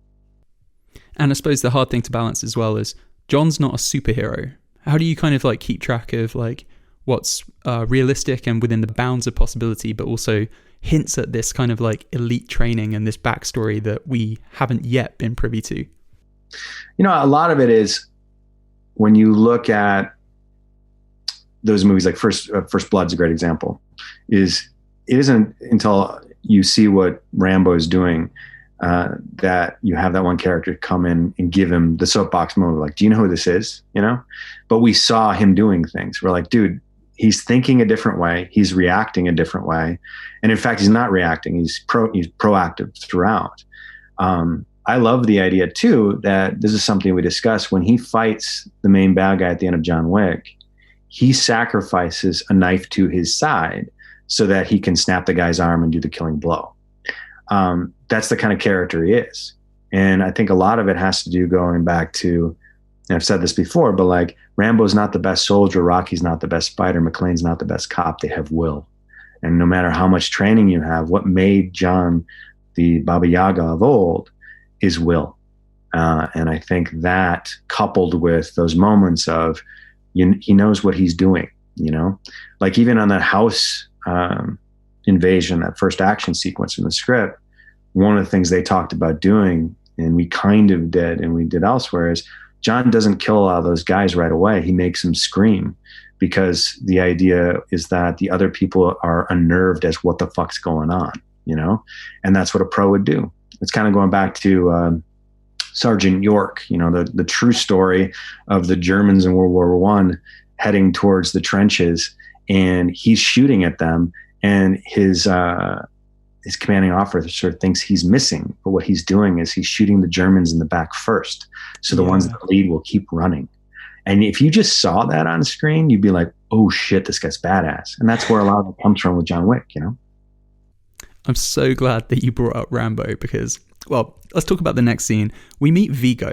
And I suppose the hard thing to balance as well is John's not a superhero. How do you kind of like keep track of like what's realistic and within the bounds of possibility, but also hints at this kind of like elite training and this backstory that we haven't yet been privy to? You know, a lot of it is when you look at those movies, like First Blood's a great example, it isn't until you see what Rambo is doing that you have that one character come in and give him the soapbox moment, like, do you know who this is? You know, but we saw him doing things. We're like, dude, he's thinking a different way. He's reacting a different way. And in fact, he's not reacting. He's proactive throughout. I love the idea too, that this is something we discussed when he fights the main bad guy at the end of John Wick. He sacrifices a knife to his side so that he can snap the guy's arm and do the killing blow. That's the kind of character he is. And I think a lot of it has to do going back to, and I've said this before, but like Rambo's not the best soldier, Rocky's not the best fighter, McClane's not the best cop. They have will. And no matter how much training you have, what made John the Baba Yaga of old is will. And I think that coupled with those moments of, he knows what he's doing, you know, like even on that house invasion, that first action sequence in the script, one of the things they talked about doing, and we kind of did, and we did elsewhere, is John doesn't kill a lot of those guys right away. He makes them scream, because the idea is that the other people are unnerved as what the fuck's going on, you know, and that's what a pro would do. It's kind of going back to Sergeant York, you know, the true story of the Germans in World War I heading towards the trenches, and he's shooting at them, and his commanding officer thinks he's missing, but what he's doing is he's shooting the Germans in the back first, so the ones that lead will keep running. And if you just saw that on screen, you'd be like, oh shit, this guy's badass. And that's where a lot of it comes from with John Wick, you know? I'm so glad that you brought up Rambo, because, well, let's talk about the next scene. We meet Vigo,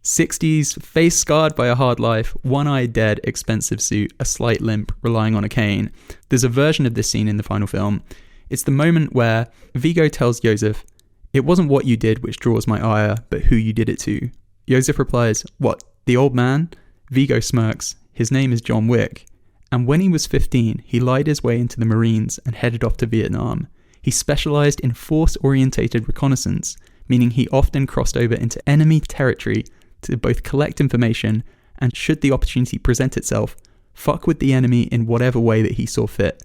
60s, face scarred by a hard life, one eye dead, expensive suit, a slight limp, relying on a cane. There's a version of this scene in the final film. It's the moment where Vigo tells Joseph, "It wasn't what you did which draws my ire, but who you did it to." Joseph replies, "What, the old man?" Vigo smirks. His name is John Wick. And when he was 15, he lied his way into the Marines and headed off to Vietnam. He specialized in force-orientated reconnaissance, meaning he often crossed over into enemy territory to both collect information and, should the opportunity present itself, fuck with the enemy in whatever way that he saw fit.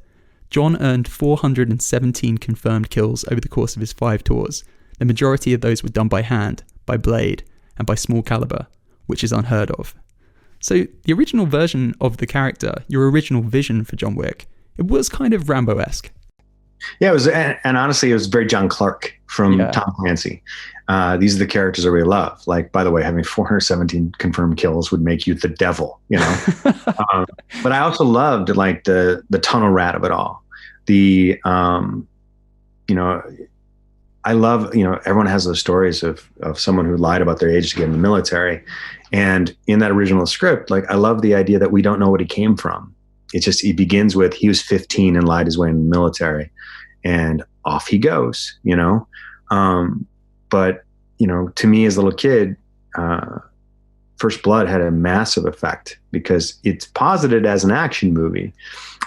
John earned 417 confirmed kills over the course of his 5 tours. The majority of those were done by hand, by blade, and by small caliber, which is unheard of. So the original version of the character, your original vision for John Wick, it was kind of Rambo-esque. Yeah, it was, and honestly, it was very John Clark from Tom Clancy. These are the characters I really love. Like, by the way, having 417 confirmed kills would make you the devil, you know. But I also loved like the tunnel rat of it all. The, you know, I love, you know, everyone has those stories of someone who lied about their age to get in the military, and in that original script, like I love the idea that we don't know what he came from. It begins with he was 15 and lied his way in the military, and off he goes, you know. But, you know, to me as a little kid, First Blood had a massive effect because it's posited as an action movie,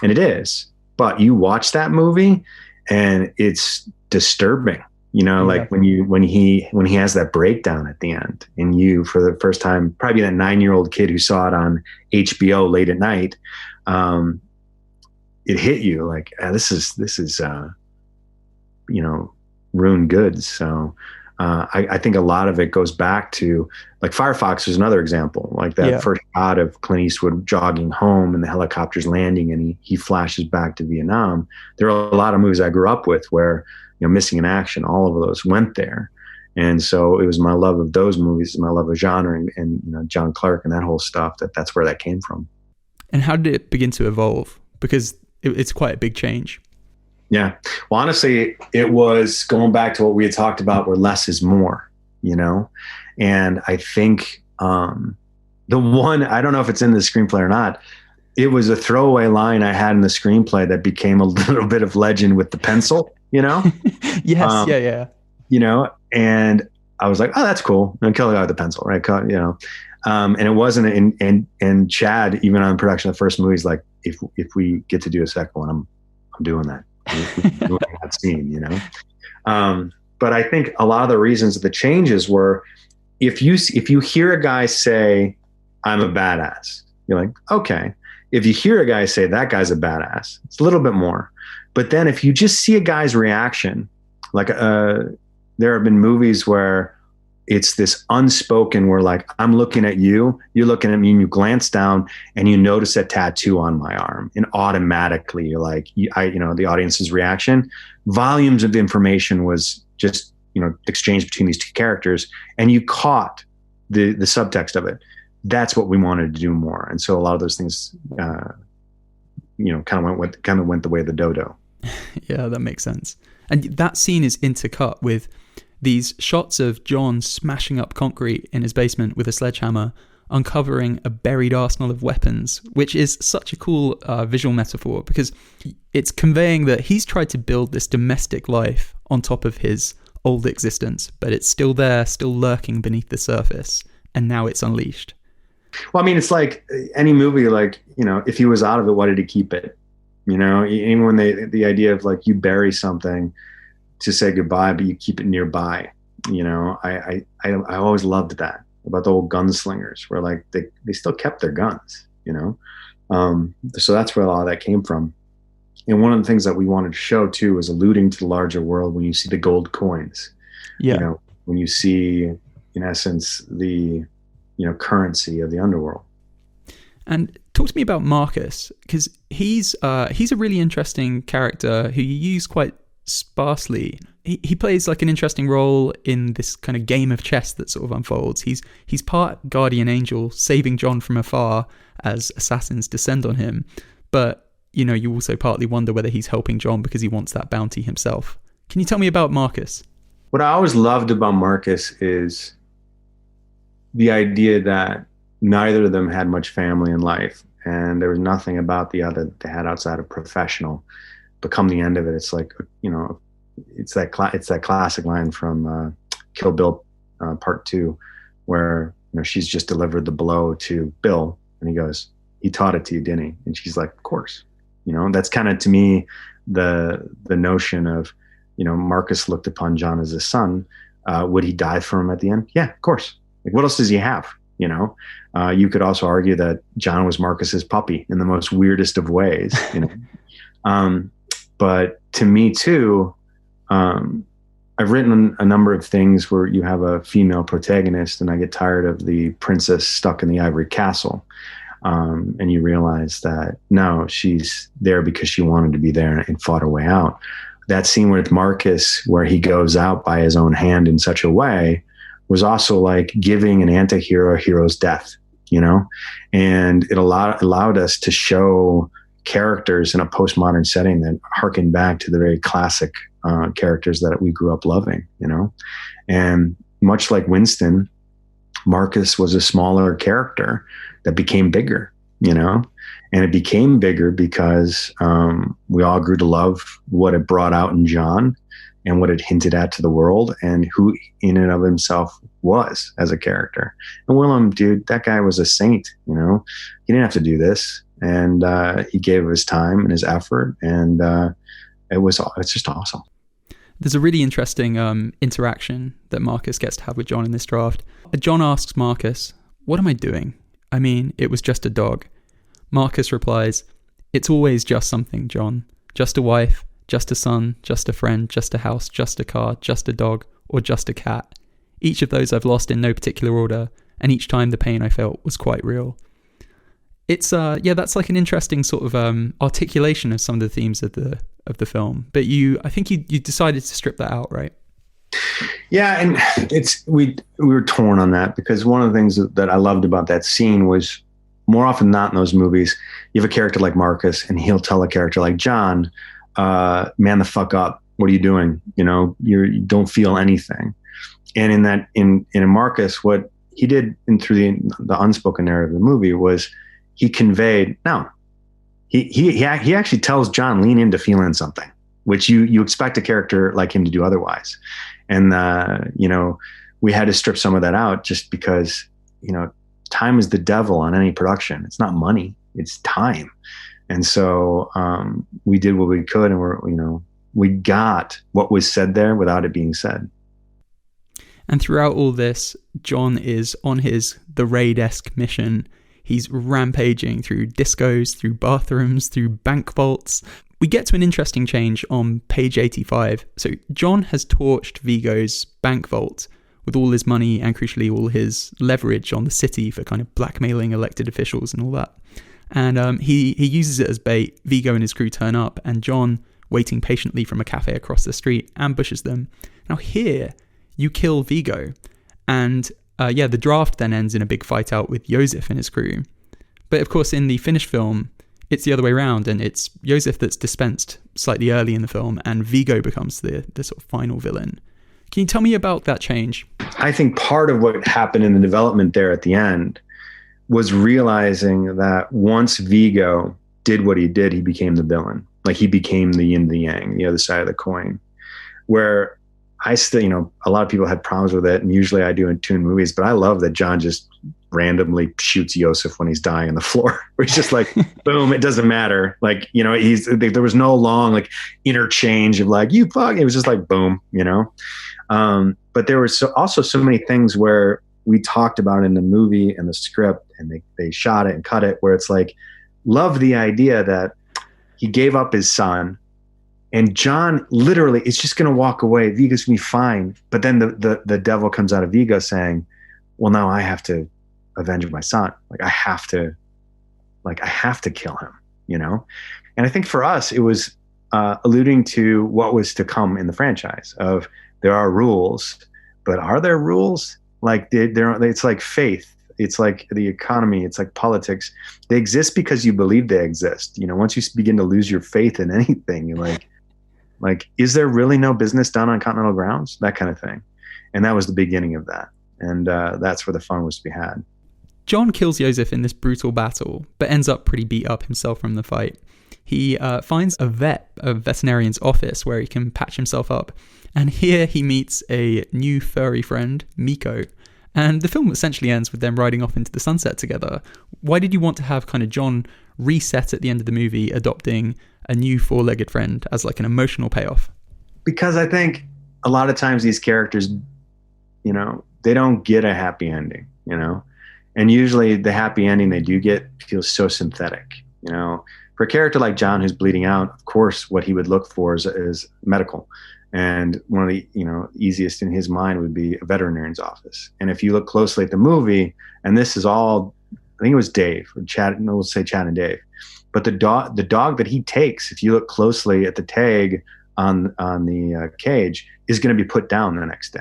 and it is. But you watch that movie and it's disturbing, you know, like when he has that breakdown at the end, and you, for the first time, probably that 9-year-old kid who saw it on HBO late at night, it hit you like, this is you know, ruined goods. So I think a lot of it goes back to, like, Firefox is another example, like that first shot of Clint Eastwood jogging home and the helicopter's landing and he flashes back to Vietnam. There are a lot of movies I grew up with where, you know, Missing in Action, all of those went there. And so it was my love of those movies, my love of genre, and you know, John Clark and that whole stuff, that's where that came from. And how did it begin to evolve? Because it's quite a big change. Yeah. Well, honestly, it was going back to what we had talked about, where less is more, you know? And I think the one, I don't know if it's in the screenplay or not, it was a throwaway line I had in the screenplay that became a little bit of legend with the pencil, you know? Yes. Yeah. You know, and I was like, oh, that's cool. And kill the guy with the pencil, right? You know, and it wasn't. And Chad, even on production of the first movie, is like, if we get to do a second one, I'm doing that. We're doing that scene, you know. But I think a lot of the reasons of the changes were, if you hear a guy say, "I'm a badass," you're like, okay. If you hear a guy say that guy's a badass, it's a little bit more. But then if you just see a guy's reaction, like there have been movies where it's this unspoken, where like, I'm looking at you, you're looking at me, and you glance down and you notice a tattoo on my arm, and automatically you're like, the audience's reaction, volumes of information was just, exchanged between these two characters, and you caught the subtext of it. That's what we wanted to do more. And so a lot of those things, kind of went the way of the dodo. Yeah, that makes sense. And that scene is intercut with these shots of John smashing up concrete in his basement with a sledgehammer, uncovering a buried arsenal of weapons, which is such a cool visual metaphor, because it's conveying that he's tried to build this domestic life on top of his old existence, but it's still there, still lurking beneath the surface, and now it's unleashed. Well, I mean, it's like any movie, like, if he was out of it, why did he keep it? Even when the idea of like, you bury something to say goodbye, but you keep it nearby. I always loved that about the old gunslingers, where like they still kept their guns, so that's where a lot of that came from. And one of the things that we wanted to show too was alluding to the larger world. When you see the gold coins, when you see, in essence, the currency of the underworld. And talk to me about Marcus, because he's a really interesting character who you use quite sparsely. He plays like an interesting role in this kind of game of chess that sort of unfolds. He's part guardian angel, saving John from afar as assassins descend on him. But, you also partly wonder whether he's helping John because he wants that bounty himself. Can you tell me about Marcus? What I always loved about Marcus is the idea that neither of them had much family in life, and there was nothing about the other that they had outside of professional. But come the end of it, it's like, it's that classic line from Kill Bill Part 2, where she's just delivered the blow to Bill, and he goes, "He taught it to you, didn't he?" And she's like, "Of course." That's kind of, to me, the notion of, Marcus looked upon John as a son. Would he die for him at the end? Yeah, of course. Like, what else does he have? You could also argue that John was Marcus's puppy in the most weirdest of ways. But to me too, I've written a number of things where you have a female protagonist, and I get tired of the princess stuck in the ivory castle. And you realize that no, she's there because she wanted to be there and fought her way out. That scene with Marcus, where he goes out by his own hand in such a way, was also like giving an anti-hero a hero's death, and it allowed us to show characters in a postmodern setting that harken back to the very classic characters that we grew up loving, and much like Winston, Marcus was a smaller character that became bigger, and it became bigger because we all grew to love what it brought out in John and what it hinted at to the world, and who in and of himself was as a character. And Willem, dude, that guy was a saint, he didn't have to do this. And he gave his time and his effort, and it's just awesome. There's a really interesting interaction that Marcus gets to have with John in this draft. John asks Marcus, "What am I doing? I mean, it was just a dog." Marcus replies, "It's always just something, John. Just a wife, just a son, just a friend, just a house, just a car, just a dog, or just a cat. Each of those I've lost in no particular order, and each time the pain I felt was quite real." It's that's like an interesting sort of articulation of some of the themes of the film. But I think you decided to strip that out, right? Yeah, and we were torn on that, because one of the things that I loved about that scene was, more often than not in those movies, you have a character like Marcus, and he'll tell a character like John, "Man the fuck up. What are you doing? You don't feel anything." And in Marcus, what he did through the unspoken narrative of the movie was, he conveyed, no, he actually tells John, lean into feeling something, which you expect a character like him to do otherwise. And, we had to strip some of that out just because, time is the devil on any production. It's not money, it's time. And so we did what we could, and we got what was said there without it being said. And throughout all this, John is on his The Raid-esque mission. He's rampaging through discos, through bathrooms, through bank vaults. We get to an interesting change on page 85. So John has torched Vigo's bank vault with all his money and, crucially, all his leverage on the city for kind of blackmailing elected officials and all that. And he uses it as bait. Vigo and his crew turn up, and John, waiting patiently from a cafe across the street, ambushes them. Now here, you kill Vigo, and the draft then ends in a big fight out with Joseph and his crew. But of course, in the finished film, it's the other way around, and it's Joseph that's dispensed slightly early in the film, and Vigo becomes the sort of final villain. Can you tell me about that change? I think part of what happened in the development there at the end was realizing that once Vigo did what he did, he became the villain. Like, he became the yin, the yang, the other side of the coin. Where I still, a lot of people had problems with it, and usually I do in tune movies, but I love that John just randomly shoots Joseph when he's dying on the floor, where he's just like, boom, it doesn't matter. Like, there was no long like interchange of like, you fuck. It was just like, boom, but there was also so many things where we talked about in the movie and the script, and they shot it and cut it, where it's like, love the idea that he gave up his son, and John literally is just going to walk away. Vigo's going to be fine. But then the devil comes out of Vigo saying, well, now I have to avenge my son. I have to kill him, And I think for us, it was alluding to what was to come in the franchise of, there are rules, but are there rules? Like it's like faith. It's like the economy. It's like politics. They exist because you believe they exist. Once you begin to lose your faith in anything, you're like, is there really no business done on continental grounds? That kind of thing. And that was the beginning of that. And that's where the fun was to be had. John kills Joseph in this brutal battle, but ends up pretty beat up himself from the fight. He finds a veterinarian's office where he can patch himself up. And here he meets a new furry friend, Miko. And the film essentially ends with them riding off into the sunset together. Why did you want to have kind of John reset at the end of the movie, adopting a new four-legged friend as like an emotional payoff? Because I think a lot of times these characters, they don't get a happy ending, and usually the happy ending they do get feels so synthetic, For a character like John who's bleeding out, of course, what he would look for is medical. And one of the, easiest in his mind would be a veterinarian's office. And if you look closely at the movie, and this is all, I think it was Dave or Chad, we'll say Chad and Dave, but the dog that he takes, if you look closely at the tag on the cage, is going to be put down the next day.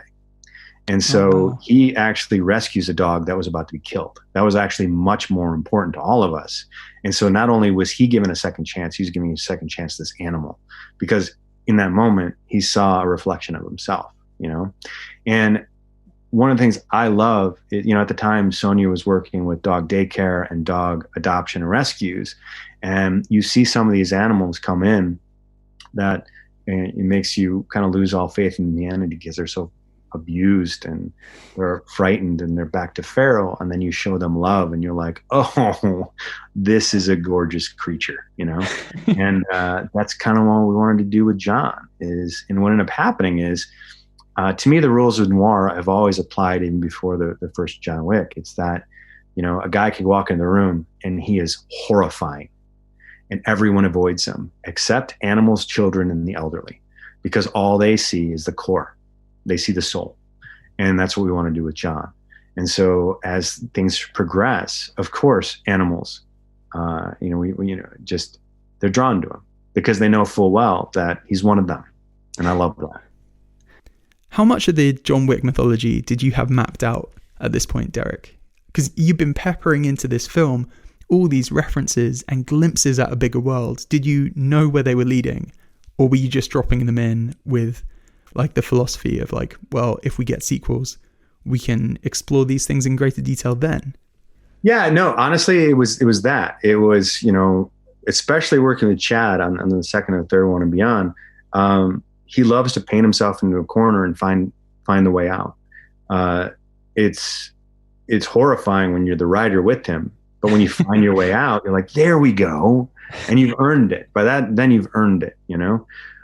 And so he actually rescues a dog that was about to be killed. That was actually much more important to all of us. And so not only was he given a second chance, he was giving a second chance to this animal, because in that moment he saw a reflection of himself, And one of the things I love, at the time Sonia was working with dog daycare and dog adoption and rescues, and you see some of these animals come in that it makes you kind of lose all faith in humanity because they're so abused and they're frightened and they're back to feral, and then you show them love and you're like, oh, this is a gorgeous creature, And that's kind of what we wanted to do with John and what ended up happening is, to me, the rules of noir have always applied even before the first John Wick. It's that, a guy could walk in the room and he is horrifying and everyone avoids him except animals, children, and the elderly, because all they see is the core. They see the soul. And that's what we want to do with John. And so as things progress, of course, animals, they're drawn to him because they know full well that he's one of them. And I love that. How much of the John Wick mythology did you have mapped out at this point, Derek? Because you've been peppering into this film all these references and glimpses at a bigger world. Did you know where they were leading? Or were you just dropping them in with like the philosophy of like, well, if we get sequels, we can explore these things in greater detail then? Yeah, no, honestly, it was that. It was, especially working with Chad on the second and third one and beyond. He loves to paint himself into a corner and find the way out. it's horrifying when you're the rider with him, but when you find your way out, you're like, there we go, and you've earned it. By that, then you've earned it.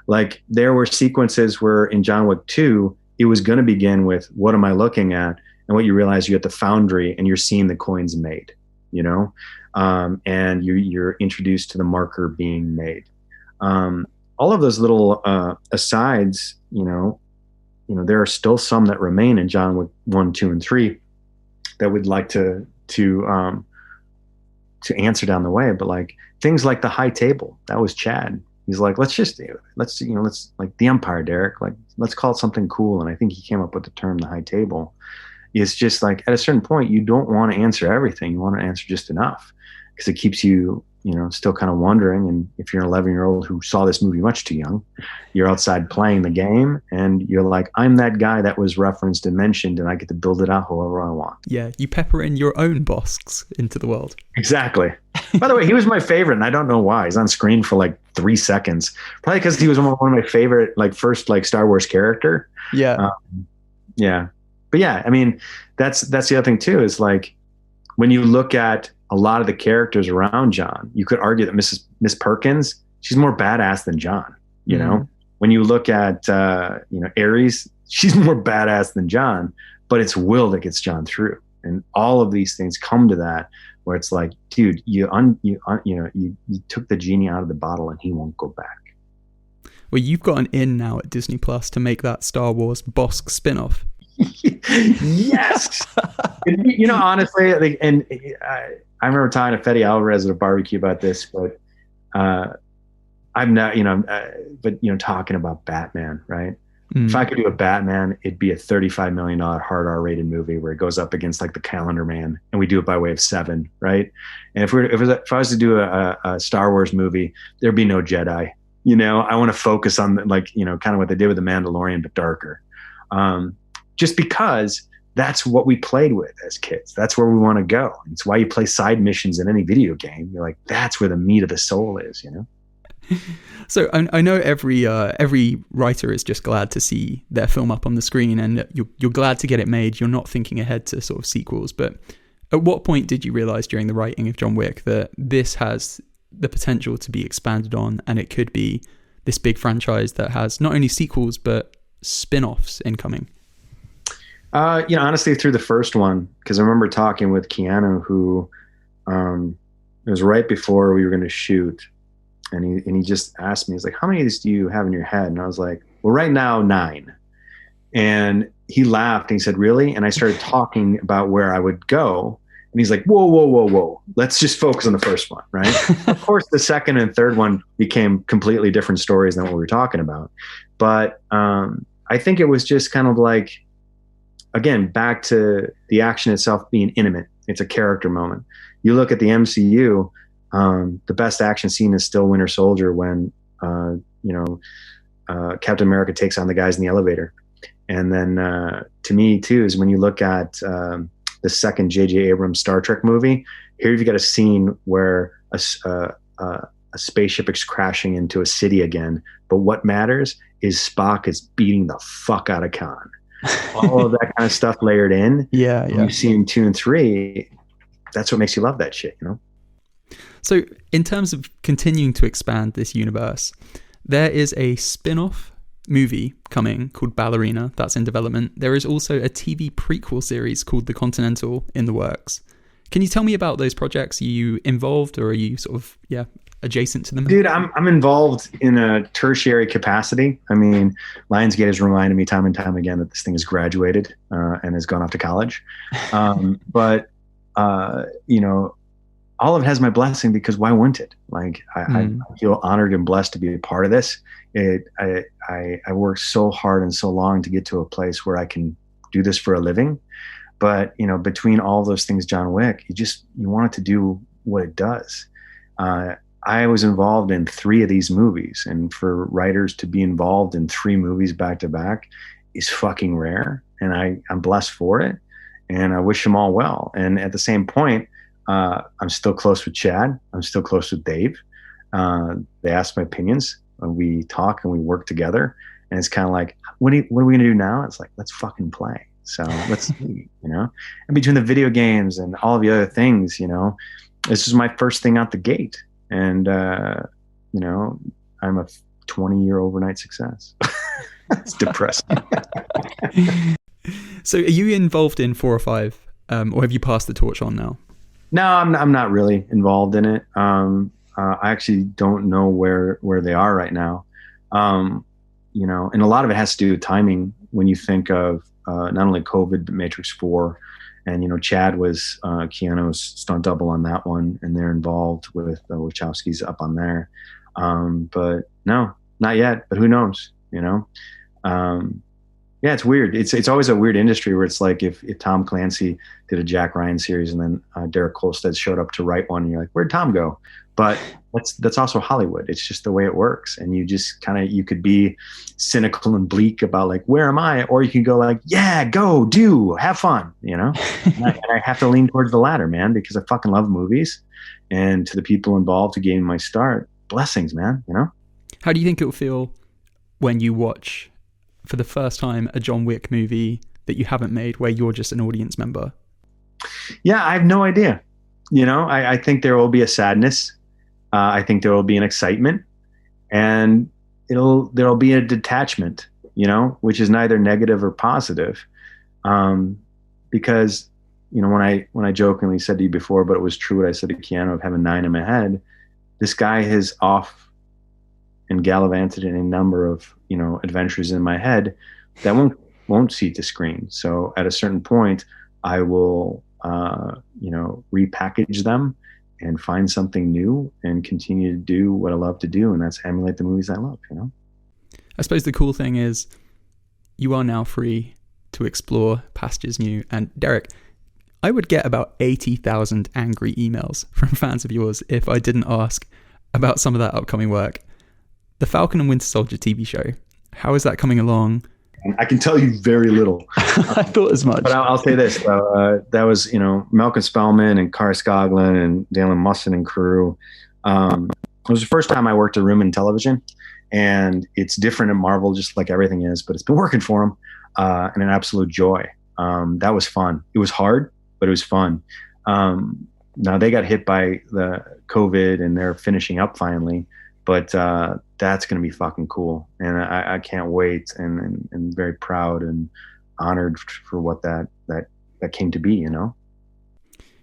Like there were sequences where in John Wick 2, it was going to begin with what am I looking at, and what you realize you're at the foundry and you're seeing the coins made. And you're introduced to the marker being made. All of those little asides, there are still some that remain in John Wick 1, 2, and 3 that we'd like to answer down the way. But like things like the high table, that was Chad. He's like, let's like the Empire, Derek, like let's call it something cool. And I think he came up with the term the high table. It's just like at a certain point, you don't want to answer everything. You want to answer just enough because it keeps you, still kind of wondering. And if you're an 11-year-old who saw this movie much too young, you're outside playing the game and you're like, I'm that guy that was referenced and mentioned and I get to build it out however I want. Yeah, you pepper in your own Bosks into the world. Exactly. By the way, he was my favorite and I don't know why. He's on screen for like 3 seconds. Probably because he was one of my favorite, like first like Star Wars character. Yeah. Yeah. But yeah, I mean, that's the other thing too, is like when you look at a lot of the characters around John, you could argue that Miss Perkins, she's more badass than John, When you look at, Ares, she's more badass than John, but it's Will that gets John through. And all of these things come to that where it's like, dude, you took the genie out of the bottle and he won't go back. Well, you've got an in now at Disney Plus to make that Star Wars Bosk spin-off. Yes. Honestly, I remember talking to Fede Alvarez at a barbecue about this, but I'm not, talking about Batman, right? If I could do a Batman, it'd be a $35 million hard R-rated movie where it goes up against like the Calendar Man, and we do it by way of 7, right? And if I was to do a Star Wars movie, there'd be no Jedi. I want to focus on kind of what they did with the Mandalorian, but darker. Just because that's what we played with as kids. That's where we want to go. It's why you play side missions in any video game. You're like, that's where the meat of the soul is, So I know every writer is just glad to see their film up on the screen, and you're glad to get it made. You're not thinking ahead to sort of sequels. But at what point did you realize during the writing of John Wick that this has the potential to be expanded on, and it could be this big franchise that has not only sequels but spin-offs incoming? Honestly, through the first one, because I remember talking with Keanu, who it was right before we were going to shoot, and he just asked me, he's like, how many of these do you have in your head? And I was like, well, right now, 9. And he laughed and he said, really? And I started talking about where I would go. And he's like, whoa. Let's just focus on the first one, right? Of course, the second and third one became completely different stories than what we were talking about. But I think it was just kind of like, again, back to the action itself being intimate. It's a character moment. You look at the MCU, the best action scene is still Winter Soldier when, Captain America takes on the guys in the elevator. And then to me, too, is when you look at the second J.J. Abrams Star Trek movie, here you've got a scene where a spaceship is crashing into a city again. But what matters is Spock is beating the fuck out of Khan. All of that kind of stuff layered in. Yeah. You see in 2 and 3, that's what makes you love that shit, So in terms of continuing to expand this universe, there is a spin-off movie coming called Ballerina that's in development. There is also a TV prequel series called The Continental in the works. Can you tell me about those projects? Are you involved, or are you sort of adjacent to them? Dude, I'm involved in a tertiary capacity. I mean, Lionsgate has reminded me time and time again that this thing has graduated and has gone off to college. But all of it has my blessing, because why wouldn't it? Like, I feel honored and blessed to be a part of this. I worked so hard and so long to get to a place where I can do this for a living. But, between all those things, John Wick, you want it to do what it does. I was involved in 3 of these movies, and for writers to be involved in 3 movies back to back is fucking rare. And I'm blessed for it, and I wish them all well. And at the same point, I'm still close with Chad. I'm still close with Dave. They ask my opinions. We talk and we work together. And it's kind of like, what are we going to do now? It's like, let's fucking play. So let's see, and between the video games and all the other things, this is my first thing out the gate. And, I'm a 20-year overnight success. It's depressing. So are you involved in 4 or 5, or have you passed the torch on now? No, I'm not really involved in it. I actually don't know where they are right now. And a lot of it has to do with timing when you think of not only COVID, but Matrix 4. And, Chad was Keanu's stunt double on that one, and they're involved with Wachowski's up on there. But no, not yet, but who knows, Yeah, it's weird. It's always a weird industry where it's like if Tom Clancy did a Jack Ryan series and then Derek Kolstad showed up to write one, and you're like, where'd Tom go? But that's also Hollywood. It's just the way it works. And you just you could be cynical and bleak about like, where am I? Or you can go like, yeah, go, do, have fun, And I have to lean towards the latter, man, because I fucking love movies. And to the people involved who gave me my start, blessings, man, How do you think it will feel when you watch for the first time a John Wick movie that you haven't made where you're just an audience member? Yeah, I have no idea. I think there will be a sadness. I think there will be an excitement, and there'll be a detachment, which is neither negative or positive. Because, when I jokingly said to you before, but it was true what I said to Keanu of having 9 in my head, this guy has off and gallivanted in a number of, adventures in my head that won't see the screen. So at a certain point, I will, repackage them and find something new and continue to do what I love to do. And that's emulate the movies I love, I suppose the cool thing is you are now free to explore pastures new. And Derek, I would get about 80,000 angry emails from fans of yours if I didn't ask about some of that upcoming work. The Falcon and Winter Soldier TV show, how is that coming along? I can tell you very little. I thought as much. But I'll say this. That was, Malcolm Spellman and Kara Skoglund and Dalen Musson and crew. It was the first time I worked a room in television. And it's different at Marvel, just like everything is. But it's been working for them and an absolute joy. That was fun. It was hard, but it was fun. Now, they got hit by the COVID and they're finishing up finally. But that's going to be fucking cool. And I can't wait and very proud and honored for what that came to be,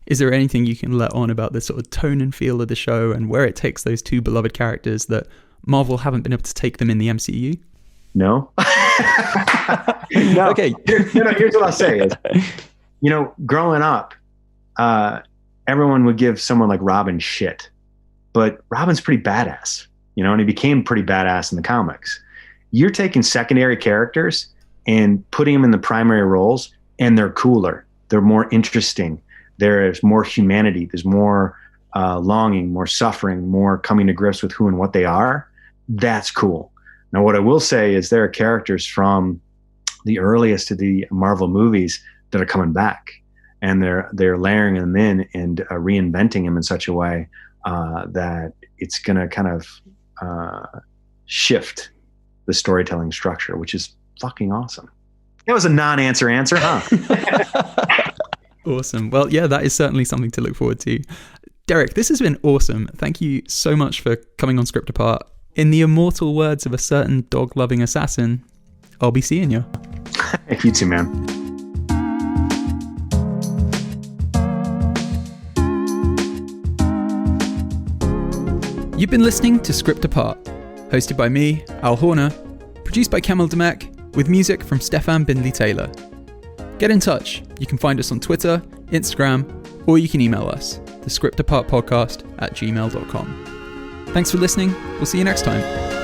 Is there anything you can let on about the sort of tone and feel of the show and where it takes those 2 beloved characters that Marvel haven't been able to take them in the MCU? No. No. Okay. Here's what I'll say is, growing up, everyone would give someone like Robin shit. But Robin's pretty badass, and he became pretty badass in the comics. You're taking secondary characters and putting them in the primary roles, and they're cooler. They're more interesting. There's more humanity. There's more longing, more suffering, more coming to grips with who and what they are. That's cool. Now, what I will say is there are characters from the earliest of the Marvel movies that are coming back, and they're layering them in and reinventing them in such a way that it's going to kind of shift the storytelling structure, which is fucking awesome. That was a non-answer answer, huh? Awesome. Well, yeah, that is certainly something to look forward to. Derek, this has been awesome. Thank you so much for coming on Script Apart. In the immortal words of a certain dog-loving assassin, I'll be seeing you. You too, man. You've been listening to Script Apart, hosted by me, Al Horner, produced by Kamil Demek, with music from Stefan Bindley-Taylor. Get in touch. You can find us on Twitter, Instagram, or you can email us, thescriptapartpodcast@gmail.com. Thanks for listening. We'll see you next time.